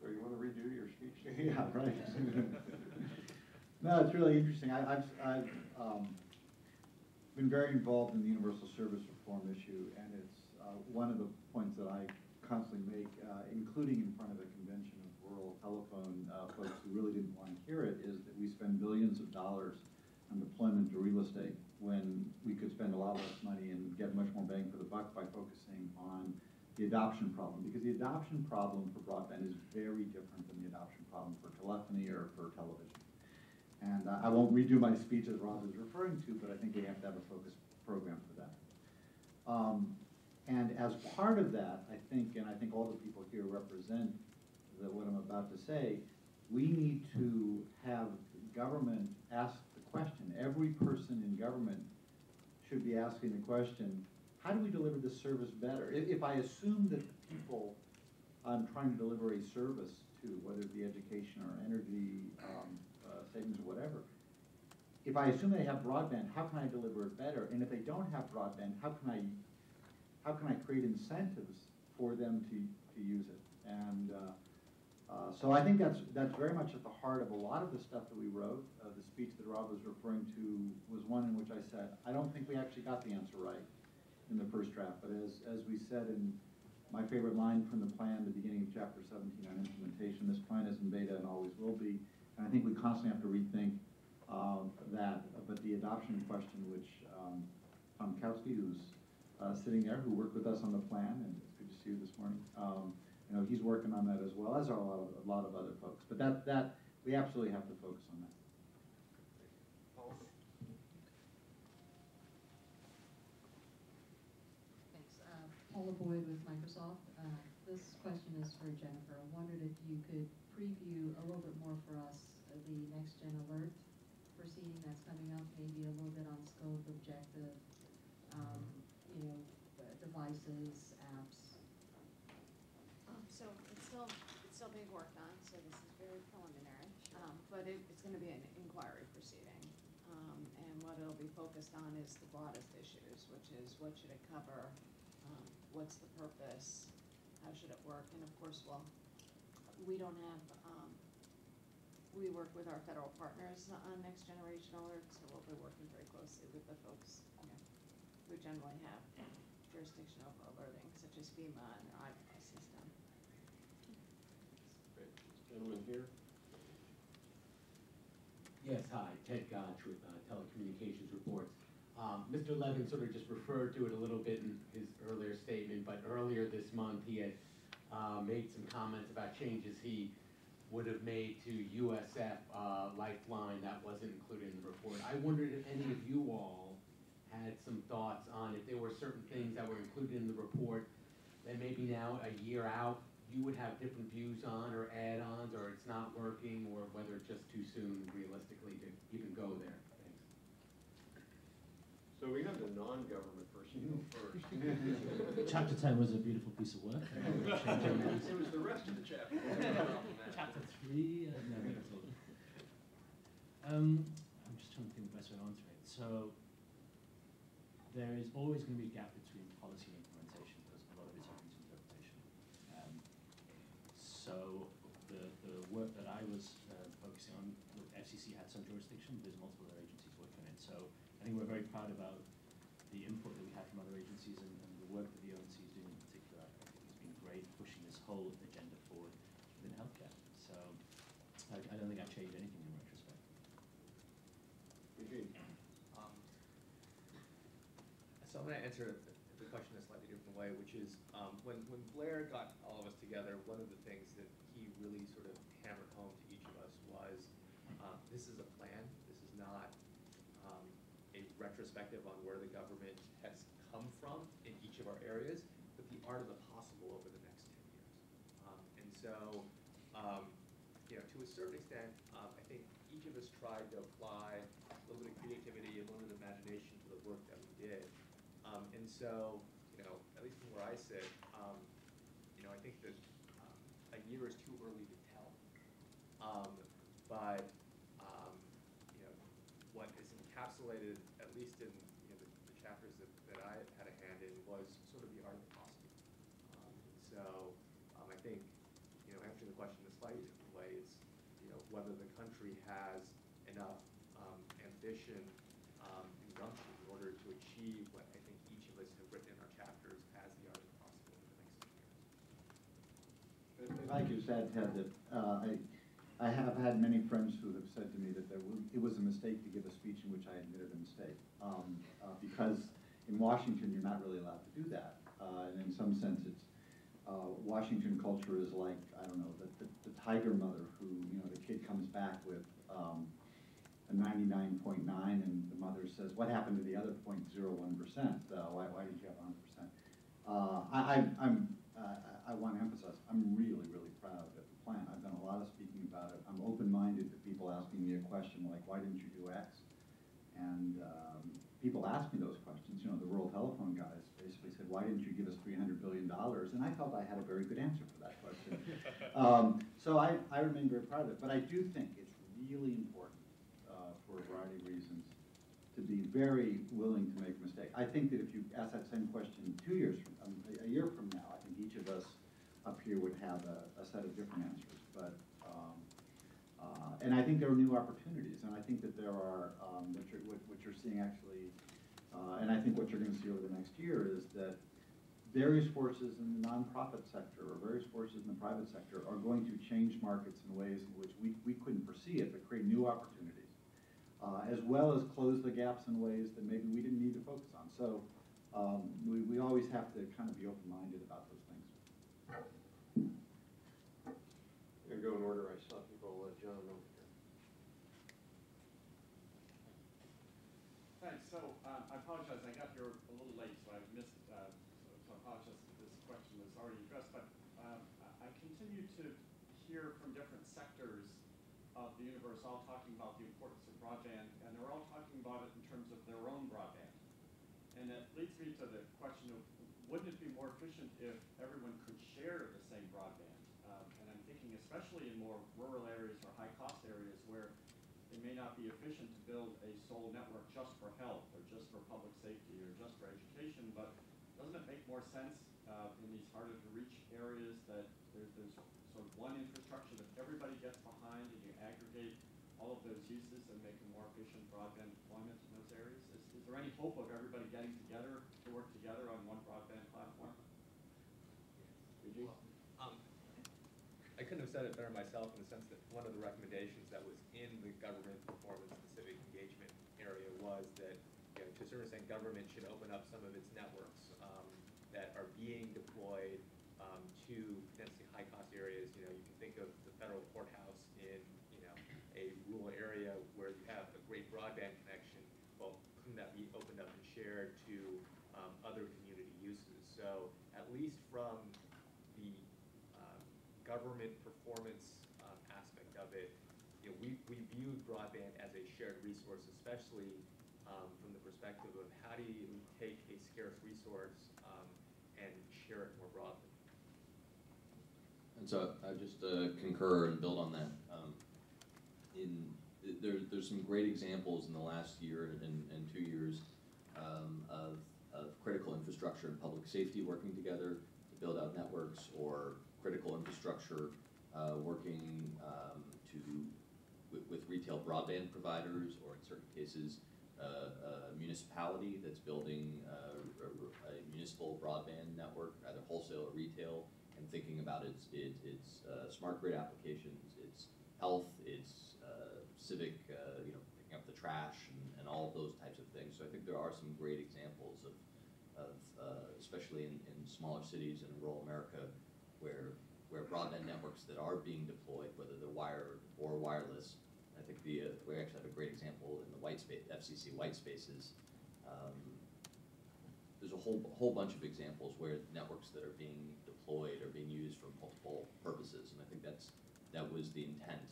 Or you want to redo your speech? Yeah, right. No, it's really interesting. I've been very involved in the universal service reform issue, and it's one of the points that I constantly make, including in front of a convention of rural telephone folks who really didn't want to hear it, is that we spend billions of dollars on deployment to real estate when we could spend a lot less money and get much more bang for the buck by focusing on the adoption problem. Because the adoption problem for broadband is very different than the adoption problem for telephony or for television. And I won't redo my speech as Rob is referring to, but I think we have to have a focused program for that. And as part of that, I think, and I think all the people here represent what I'm about to say, we need to have government ask the question. Every person in government should be asking the question, how do we deliver this service better? If I assume that the people I'm trying to deliver a service to, whether it be education or energy savings or whatever, if I assume they have broadband, how can I deliver it better? And if they don't have broadband, how can I create incentives for them to use it? And so I think that's very much at the heart of a lot of the stuff that we wrote. The speech that Rob was referring to was one in which I said, I don't think we actually got the answer right in the first draft, but as we said in my favorite line from the plan, the beginning of chapter 17 on implementation, this plan is in beta and always will be, and I think we constantly have to rethink that. But the adoption question, which Tom Kautsky, who's sitting there, who worked with us on the plan, and it's good to see you this morning, you know, he's working on that as well, as are a lot of other folks. But that we absolutely have to focus on that. Paula Boyd with Microsoft. This question is for Jennifer. I wondered if you could preview a little bit more for us the Next Gen Alert proceeding that's coming up, maybe a little bit on scope, objective, you know, devices, apps. So it's still being worked on, so this is very preliminary, but it's going to be an inquiry proceeding. And what it'll be focused on is the broadest issues, which is what should it cover, what's the purpose, how should it work, and of course, well, we don't have, we work with our federal partners on Next Generation Alert, so we'll be working very closely with the folks, you know, who generally have jurisdiction over alerting, such as FEMA and their ITIF system. Great. Gentleman here. Yes, hi, Ted Gotch with Telecommunications Reports. Mr. Levin sort of just referred to it a little bit in his earlier statement, but earlier this month he had made some comments about changes he would have made to USF Lifeline that wasn't included in the report. I wondered if any of you all had some thoughts on if there were certain things that were included in the report that maybe now, a year out, you would have different views on, or add-ons, or it's not working, or whether it's just too soon realistically to even go there. Thanks. So we have the non-government person go first. Chapter 10 was a beautiful piece of work. It was the rest of the chapter. Chapter 3, no, not at all. I'm just trying to think the best way to answer it. So there is always going to be a gap between policy and implementation, because a lot of it's open to interpretation. So the work that I was focusing on, the FCC had some jurisdiction, there's multiple other agencies working on it. So I think we're very proud about the input that we had from other agencies, and the work that the ONC is doing in particular. I think has been great, pushing this whole agenda forward within healthcare. So I don't think I've changed anything in retrospect. So I'm going to answer the question in a slightly different way, which is when Blair got all of us together, one of the things that he really sort of hammered home to each of us was this is a plan. This is not a retrospective on where the government has come from in each of our areas, but the art of the possible over the next 10 years. And so, you know, to a certain extent, I think each of us tried to apply a little bit of creativity and a little bit of imagination to the work that we did. And so, you know, at least from where I sit, you know, I think that a year is too early to tell. But you know, what is encapsulated, at least in the chapters that I had a hand in, was sort of the art of the possible. So I think, you know, answering the question in a slightly different way is, you know, whether the country has enough ambition and gumption in order to achieve what I think each of us have written in our chapters as the art of the possible in the next 10 years. If I could just add, Ted, that I have had many friends who have said to me that it was a mistake to give a speech in which I admitted a mistake, because in Washington you're not really allowed to do that, and in some sense it's Washington culture is like, I don't know, the tiger mother who, you know, the kid comes back with a 99.9, and the mother says, what happened to the other 0.01%? Why did you have 100%? I want to emphasize, I'm really, really proud of the plan. I've done a lot of speaking about it. I'm open-minded to people asking me a question like, why didn't you do X? And people ask me those questions. You know, the rural telephone guys basically said, why didn't you give us $300 billion? And I felt I had a very good answer for that question. So I remain very proud of it. But I do think it's really important for a variety of reasons to be very willing to make a mistake. I think that if you ask that same question 2 years from, a year from now, I think each of us up here would have a set of different answers. But and I think there are new opportunities, and I think that there are what you're seeing actually, and I think what you're going to see over the next year is that various forces in the nonprofit sector or various forces in the private sector are going to change markets in ways in which we couldn't foresee it, but create new opportunities, as well as close the gaps in ways that maybe we didn't need to focus on. So we always have to kind of be open-minded about those things. I'm going to go in order. I saw people, John over here. Thanks. So I apologize. I got here a little late, so I missed. So I apologize if this question was already addressed. But I continue to hear from different sectors of the universe all talking about the importance of broadband, and they're all talking about it in terms of their own broadband. And that leads me to the question of, wouldn't it be more efficient if everyone could share the same broadband? And I'm thinking especially in more rural areas or high-cost areas where it may not be efficient to build a sole network just for health or just for public safety or just for education, but doesn't it make more sense in these harder-to-reach areas that there's sort of one infrastructure that everybody gets behind and you aggregate all of those uses and make a more efficient broadband deployment in those areas? Is there any hope of everybody getting together to work together on one broadband platform? I couldn't have said it better myself in the sense that one of the recommendations that was in the government performance and civic engagement area was that, to a certain extent, government should open up some of its networks that are being deployed to potentially high-cost areas. You can think of the federal courthouse in, a rural area where you have a great broadband connection. Well, couldn't that be opened up and shared to other community uses? So at least from the government performance aspect of it, we viewed broadband as a shared resource, especially from the perspective of how do you take a scarce resource and share it more broadly. And so I just concur and build on that. There's some great examples in the last year and 2 years of critical infrastructure and public safety working together to build out networks, or critical infrastructure working with retail broadband providers, or in certain cases a municipality that's building a municipal broadband network, either wholesale or retail, and thinking about its smart grid applications, its health, its civic, picking up the trash and all of those types of things. So I think there are some great examples of especially in smaller cities in rural America, where broadband networks that are being deployed, whether they're wired or wireless. I think we actually have a great example in the white space, FCC white spaces. There's a whole bunch of examples where networks that are being deployed are being used for multiple purposes, and I think that was the intent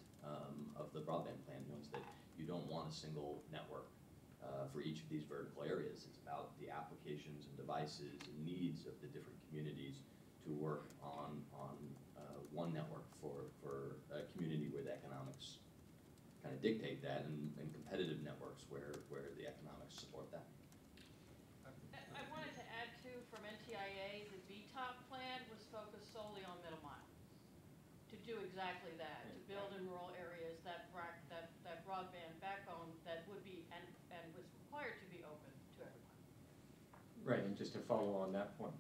of the broadband plan, was that you don't want a single network for each of these vertical areas. It's about the applications and devices and needs of the different communities to work on one network for a community where the economics kind of dictate that, and competitive networks where the economics support that. I wanted to add too, from NTIA, the VTOP plan was focused solely on middle mile, to do exactly that, to build in rural areas that broadband backbone that would be and was required to be open to everyone. Right, and just to follow on that point,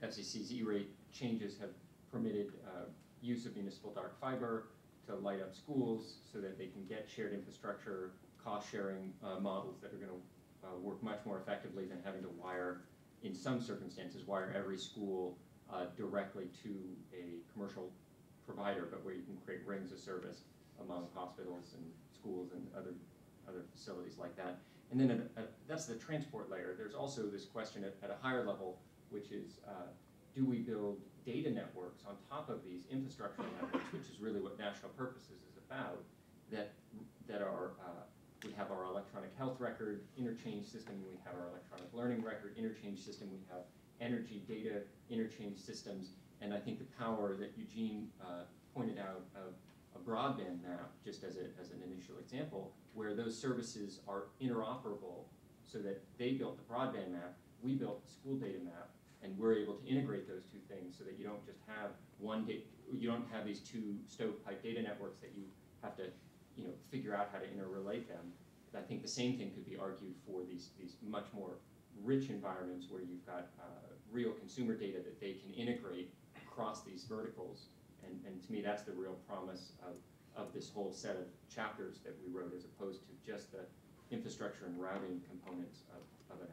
FCC's E-rate changes have permitted use of municipal dark fiber to light up schools so that they can get shared infrastructure, cost-sharing models that are going to work much more effectively than having to wire, in some circumstances, wire every school directly to a commercial provider, but where you can create rings of service among hospitals and schools and other facilities like that. And then that's the transport layer. There's also this question at a higher level, which is, do we build data networks on top of these infrastructure networks, which is really what national purposes is about, that are, we have our electronic health record interchange system, we have our electronic learning record interchange system, we have energy data interchange systems, and I think the power that Eugene pointed out of a broadband map, just as an initial example, where those services are interoperable so that they built the broadband map, we built the school data map, and we're able to integrate those two things so that you don't just have you don't have these two stovepipe data networks that you have to figure out how to interrelate them. I think the same thing could be argued for these much more rich environments where you've got real consumer data that they can integrate across these verticals. And to me, that's the real promise of this whole set of chapters that we wrote, as opposed to just the infrastructure and routing components of it.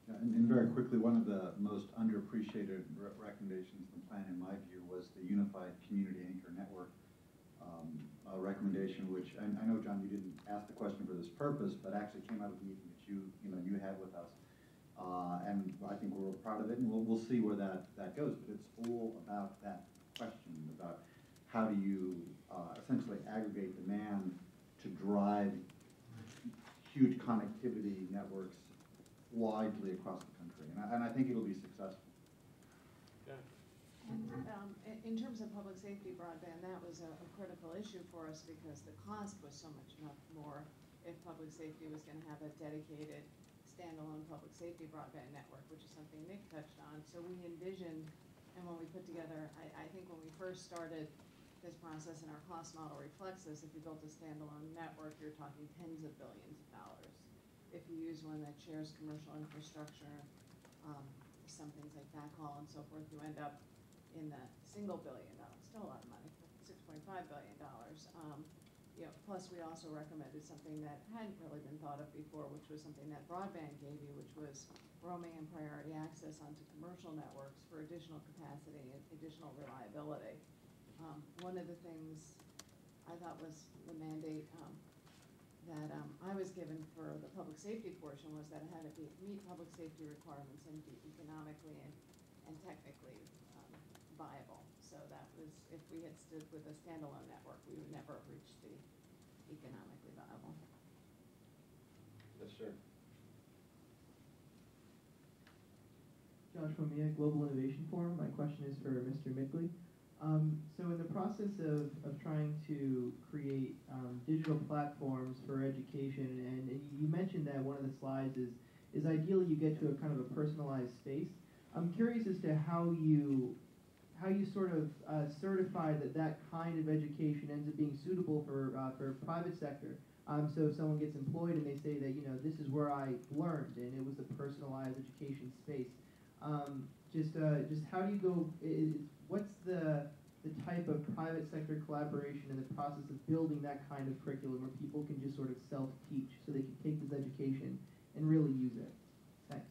Yeah, and very quickly, one of the most underappreciated recommendations in the plan, in my view, was the Unified Community Anchor Network recommendation, which I know, John, you didn't ask the question for this purpose, but actually came out of the meeting that you had with us. And I think we're proud of it, and we'll see where that goes. But it's all about that question about how do you essentially aggregate demand to drive huge connectivity networks widely across the country, and I think it'll be successful. In terms of public safety broadband, that was a critical issue for us because the cost was so much more if public safety was going to have a dedicated standalone public safety broadband network, which is something Nick touched on. So we envisioned, and when we put together, I think when we first started this process and our cost model reflects this, if you built a standalone network, you're talking tens of billions of dollars. If you use one that shares commercial infrastructure, some things like backhaul and so forth, you end up in the single $1 billion, still a lot of money, $6.5 billion. Plus we also recommended something that hadn't really been thought of before, which was something that Broadband gave you, which was roaming and priority access onto commercial networks for additional capacity and additional reliability. One of the things I thought was the mandate that I was given for the public safety portion was that it had to meet public safety requirements and be economically and technically viable. So that was, if we had stood with a standalone network, we would never have reached the economically viable. Yes, sir. Josh Mia, Global Innovation Forum. My question is for Mr. Mickley. So in the process of trying to create digital platforms for education, and you mentioned that one of the slides is ideally you get to a kind of a personalized space. I'm curious as to how you sort of certify that kind of education ends up being suitable for private sector. So if someone gets employed and they say that, this is where I learned and it was a personalized education space. Just how do you go, what's the type of private sector collaboration in the process of building that kind of curriculum where people can just sort of self-teach so they can take this education and really use it? Thanks.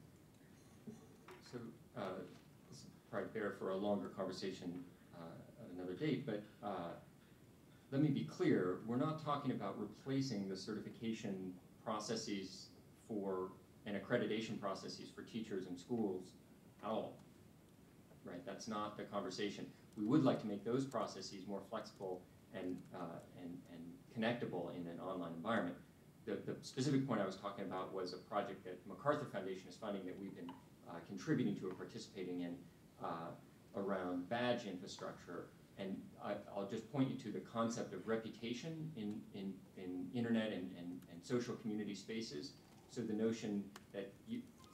So this is probably better for a longer conversation at another date, but let me be clear, we're not talking about replacing the certification processes and accreditation processes for teachers and schools at all, right? That's not the conversation. We would like to make those processes more flexible and connectable in an online environment. The specific point I was talking about was a project that MacArthur Foundation is funding that we've been contributing to or participating in around badge infrastructure. And I'll just point you to the concept of reputation in internet and social community spaces. So the notion that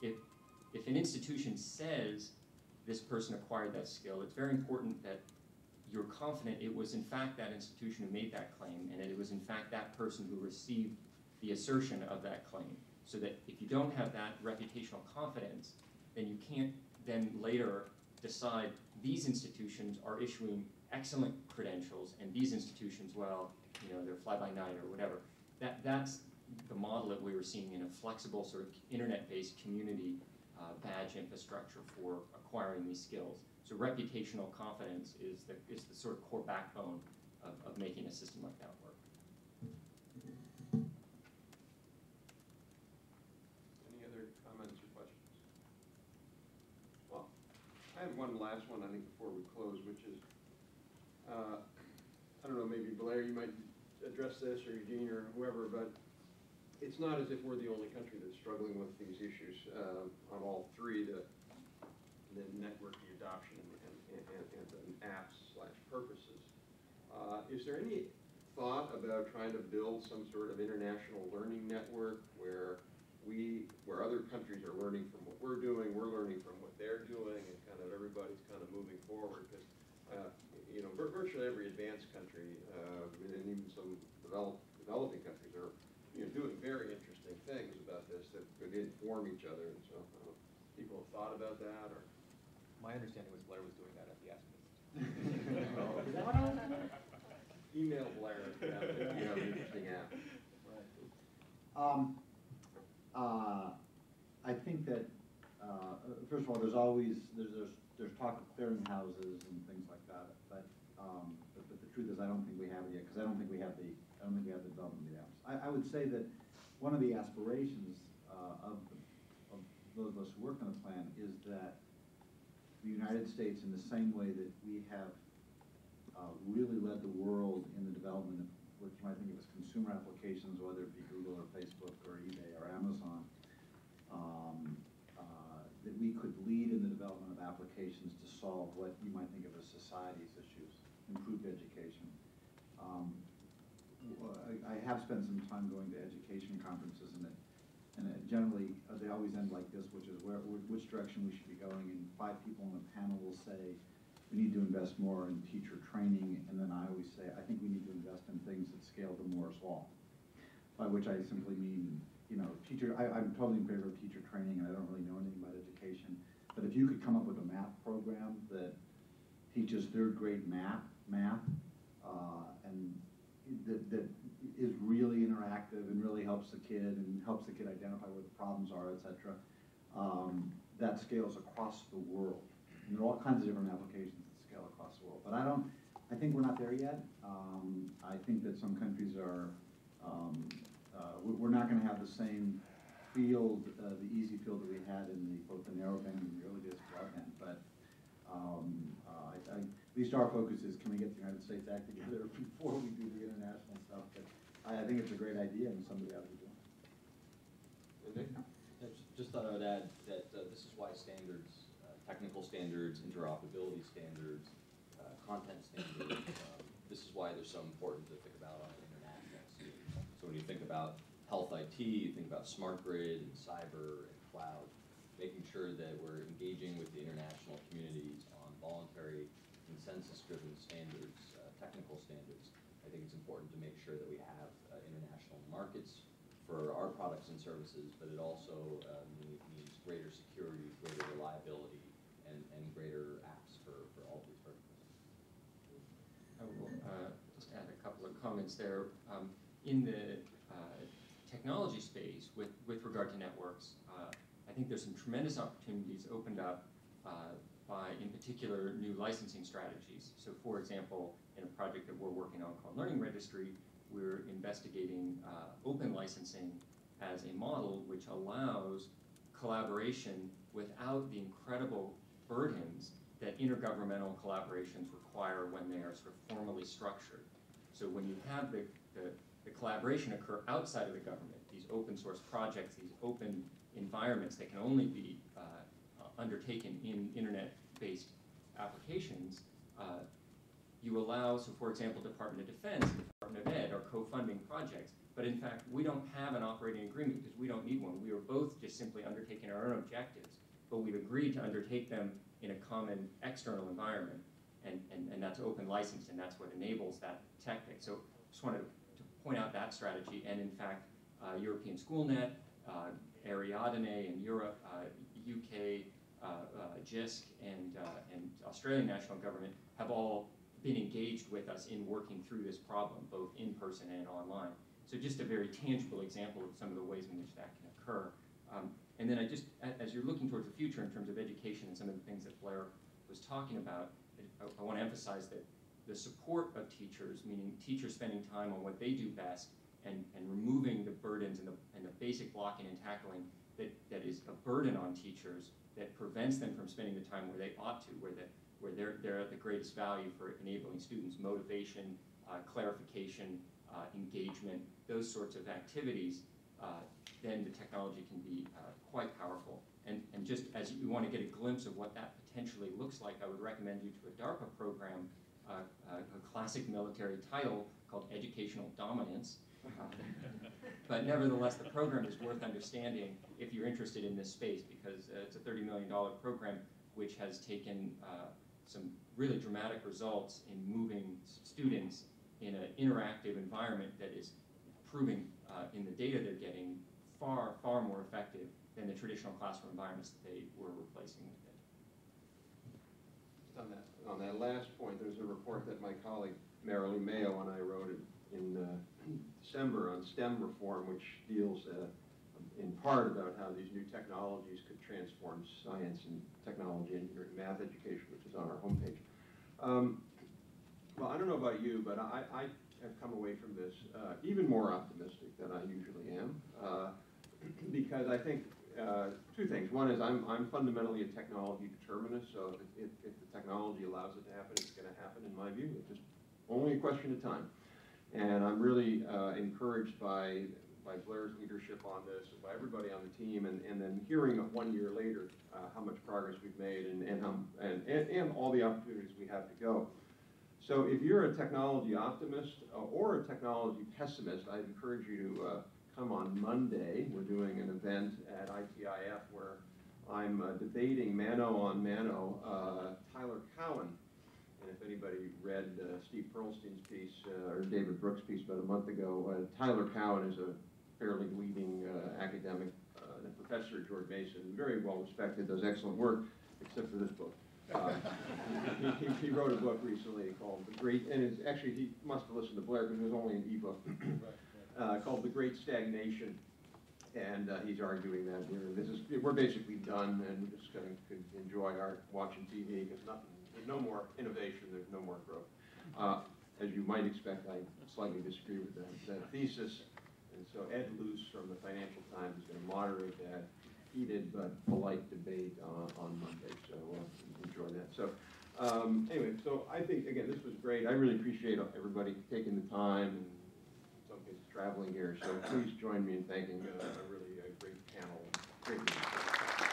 if an institution says this person acquired that skill, it's very important that you're confident it was in fact that institution who made that claim, and it was in fact that person who received the assertion of that claim. So that if you don't have that reputational confidence, then you can't then later decide these institutions are issuing excellent credentials and these institutions, well, they're fly-by-night or whatever. That's the model that we were seeing in a flexible sort of internet-based community badge infrastructure for acquiring these skills. So reputational confidence is the sort of core backbone of making a system like that work. one last one, I think, before we close, which is, I don't know, maybe Blair, you might address this, or Eugene, or whoever, but it's not as if we're the only country that's struggling with these issues on all three, the networking adoption and apps/purposes. Is there any thought about trying to build some sort of international learning network where other countries are learning from what we're doing, we're learning from what they're doing, and kind of everybody's kind of moving forward? Because you know, virtually every advanced country, and even some developing countries are, you know, doing very interesting things about this that could inform each other. And so, people have thought about that, or My understanding was Blair was doing that at the Aspen. Email Blair if you have an interesting app. I think that first of all, there's talk of clearinghouses and things like that, but the truth is I don't think we have it yet, because I don't think we have the development of the apps. I would say that one of the aspirations of those of us who work on the plan is that the United States, in the same way that we have really led the world in the development of what you might think of as consumer applications, whether it be Google or Facebook or eBay or Amazon, that we could lead in the development of applications to solve what you might think of as society's issues, improved education. I have spent some time going to education conferences, and generally they always end like this, which is which direction we should be going, and 5 people on the panel will say we need to invest more in teacher training, and then I always say I think we need to invest in things that scale to Moore's Law, by which I simply mean, you know, I'm totally in favor of teacher training, and I don't really know anything about education, but if you could come up with a math program that teaches 3rd grade math, and that is really interactive and really helps the kid identify where the problems are, etc., that scales across the world. And there are all kinds of different applications that scale across the world. But I think we're not there yet. I think that some countries are, we're not going to have the same field, the easy field that we had in both the narrowband and the early days of broadband. But at least our focus is, can we get the United States act together before we do the international stuff? But I think it's a great idea, and somebody ought to be doing it. Just thought I would add that this is why standards, technical standards, interoperability standards, content standards, this is why they're so important to think about on an international scene. So when you think about health IT, you think about smart grid and cyber and cloud, making sure that we're engaging with the international communities on voluntary, consensus-driven standards, technical standards. I think it's important to make sure that we have international markets for our products and services, but it also means greater security, greater reliability, and greater apps for all these purposes. I will just add a couple of comments there. In the technology space, with regard to networks, I think there's some tremendous opportunities opened up by, in particular, new licensing strategies. So, for example, in a project that we're working on called Learning Registry, we're investigating open licensing as a model which allows collaboration without the incredible burdens that intergovernmental collaborations require when they are sort of formally structured. So when you have the collaboration occur outside of the government, these open source projects, these open environments that can only be undertaken in internet-based applications, you allow, so for example, Department of Defense and Department of Ed are co-funding projects, but in fact, we don't have an operating agreement because we don't need one. We are both just simply undertaking our own objectives, but we've agreed to undertake them in a common external environment, and that's open licensed, and that's what enables that technique. So just wanted to point out that strategy, and in fact, European SchoolNet, Ariadne in Europe, UK, JISC, and Australian national government have all been engaged with us in working through this problem, both in person and online. So just a very tangible example of some of the ways in which that can occur. And then as you're looking towards the future in terms of education and some of the things that Blair was talking about, I want to emphasize that the support of teachers, meaning teachers spending time on what they do best and removing the burdens and the basic blocking and tackling that is a burden on teachers, that prevents them from spending the time where they ought to, where they're at the greatest value for enabling students, motivation, clarification, engagement, those sorts of activities, then the technology can be quite powerful. And just as you want to get a glimpse of what that potentially looks like, I would recommend you to a DARPA program, a classic military title called Educational Dominance. But nevertheless, the program is worth understanding if you're interested in this space, because it's a $30 million program which has taken some really dramatic results in moving students in an interactive environment that is proving in the data they're getting far, far more effective than the traditional classroom environments that they were replacing with it. On that last point, there's a report that my colleague Marilee Mayo and I wrote in December on STEM reform, which deals in part about how these new technologies could transform science and technology, engineering, math education, which is on our homepage. Well, I don't know about you, but I have come away from this even more optimistic than I usually am, because I think two things. One is I'm fundamentally a technology determinist, so if the technology allows it to happen, it's going to happen in my view. It's just only a question of time. And I'm really encouraged by Blair's leadership on this, and by everybody on the team, and then hearing 1 year later how much progress we've made and all the opportunities we have to go. So if you're a technology optimist or a technology pessimist, I'd encourage you to come on Monday. We're doing an event at ITIF where I'm debating mano on mano Tyler Cowen. And if anybody read Steve Pearlstein's piece or David Brooks' piece about a month ago, Tyler Cowen is a fairly leading academic, a professor at George Mason, very well respected, does excellent work, except for this book. He wrote a book recently called The Great, and it's actually, he must have listened to Blair because it was only an e-book, called The Great Stagnation. And he's arguing that we're basically done, and we're just going to enjoy our watching TV because there's no more innovation, there's no more growth. As you might expect, I slightly disagree with that thesis. And so Ed Luce from the Financial Times is going to moderate that heated but polite debate on Monday. So enjoy that. So anyway, so I think, again, this was great. I really appreciate everybody taking the time and in some cases traveling here. So please join me in thanking a really great panel. Great meeting.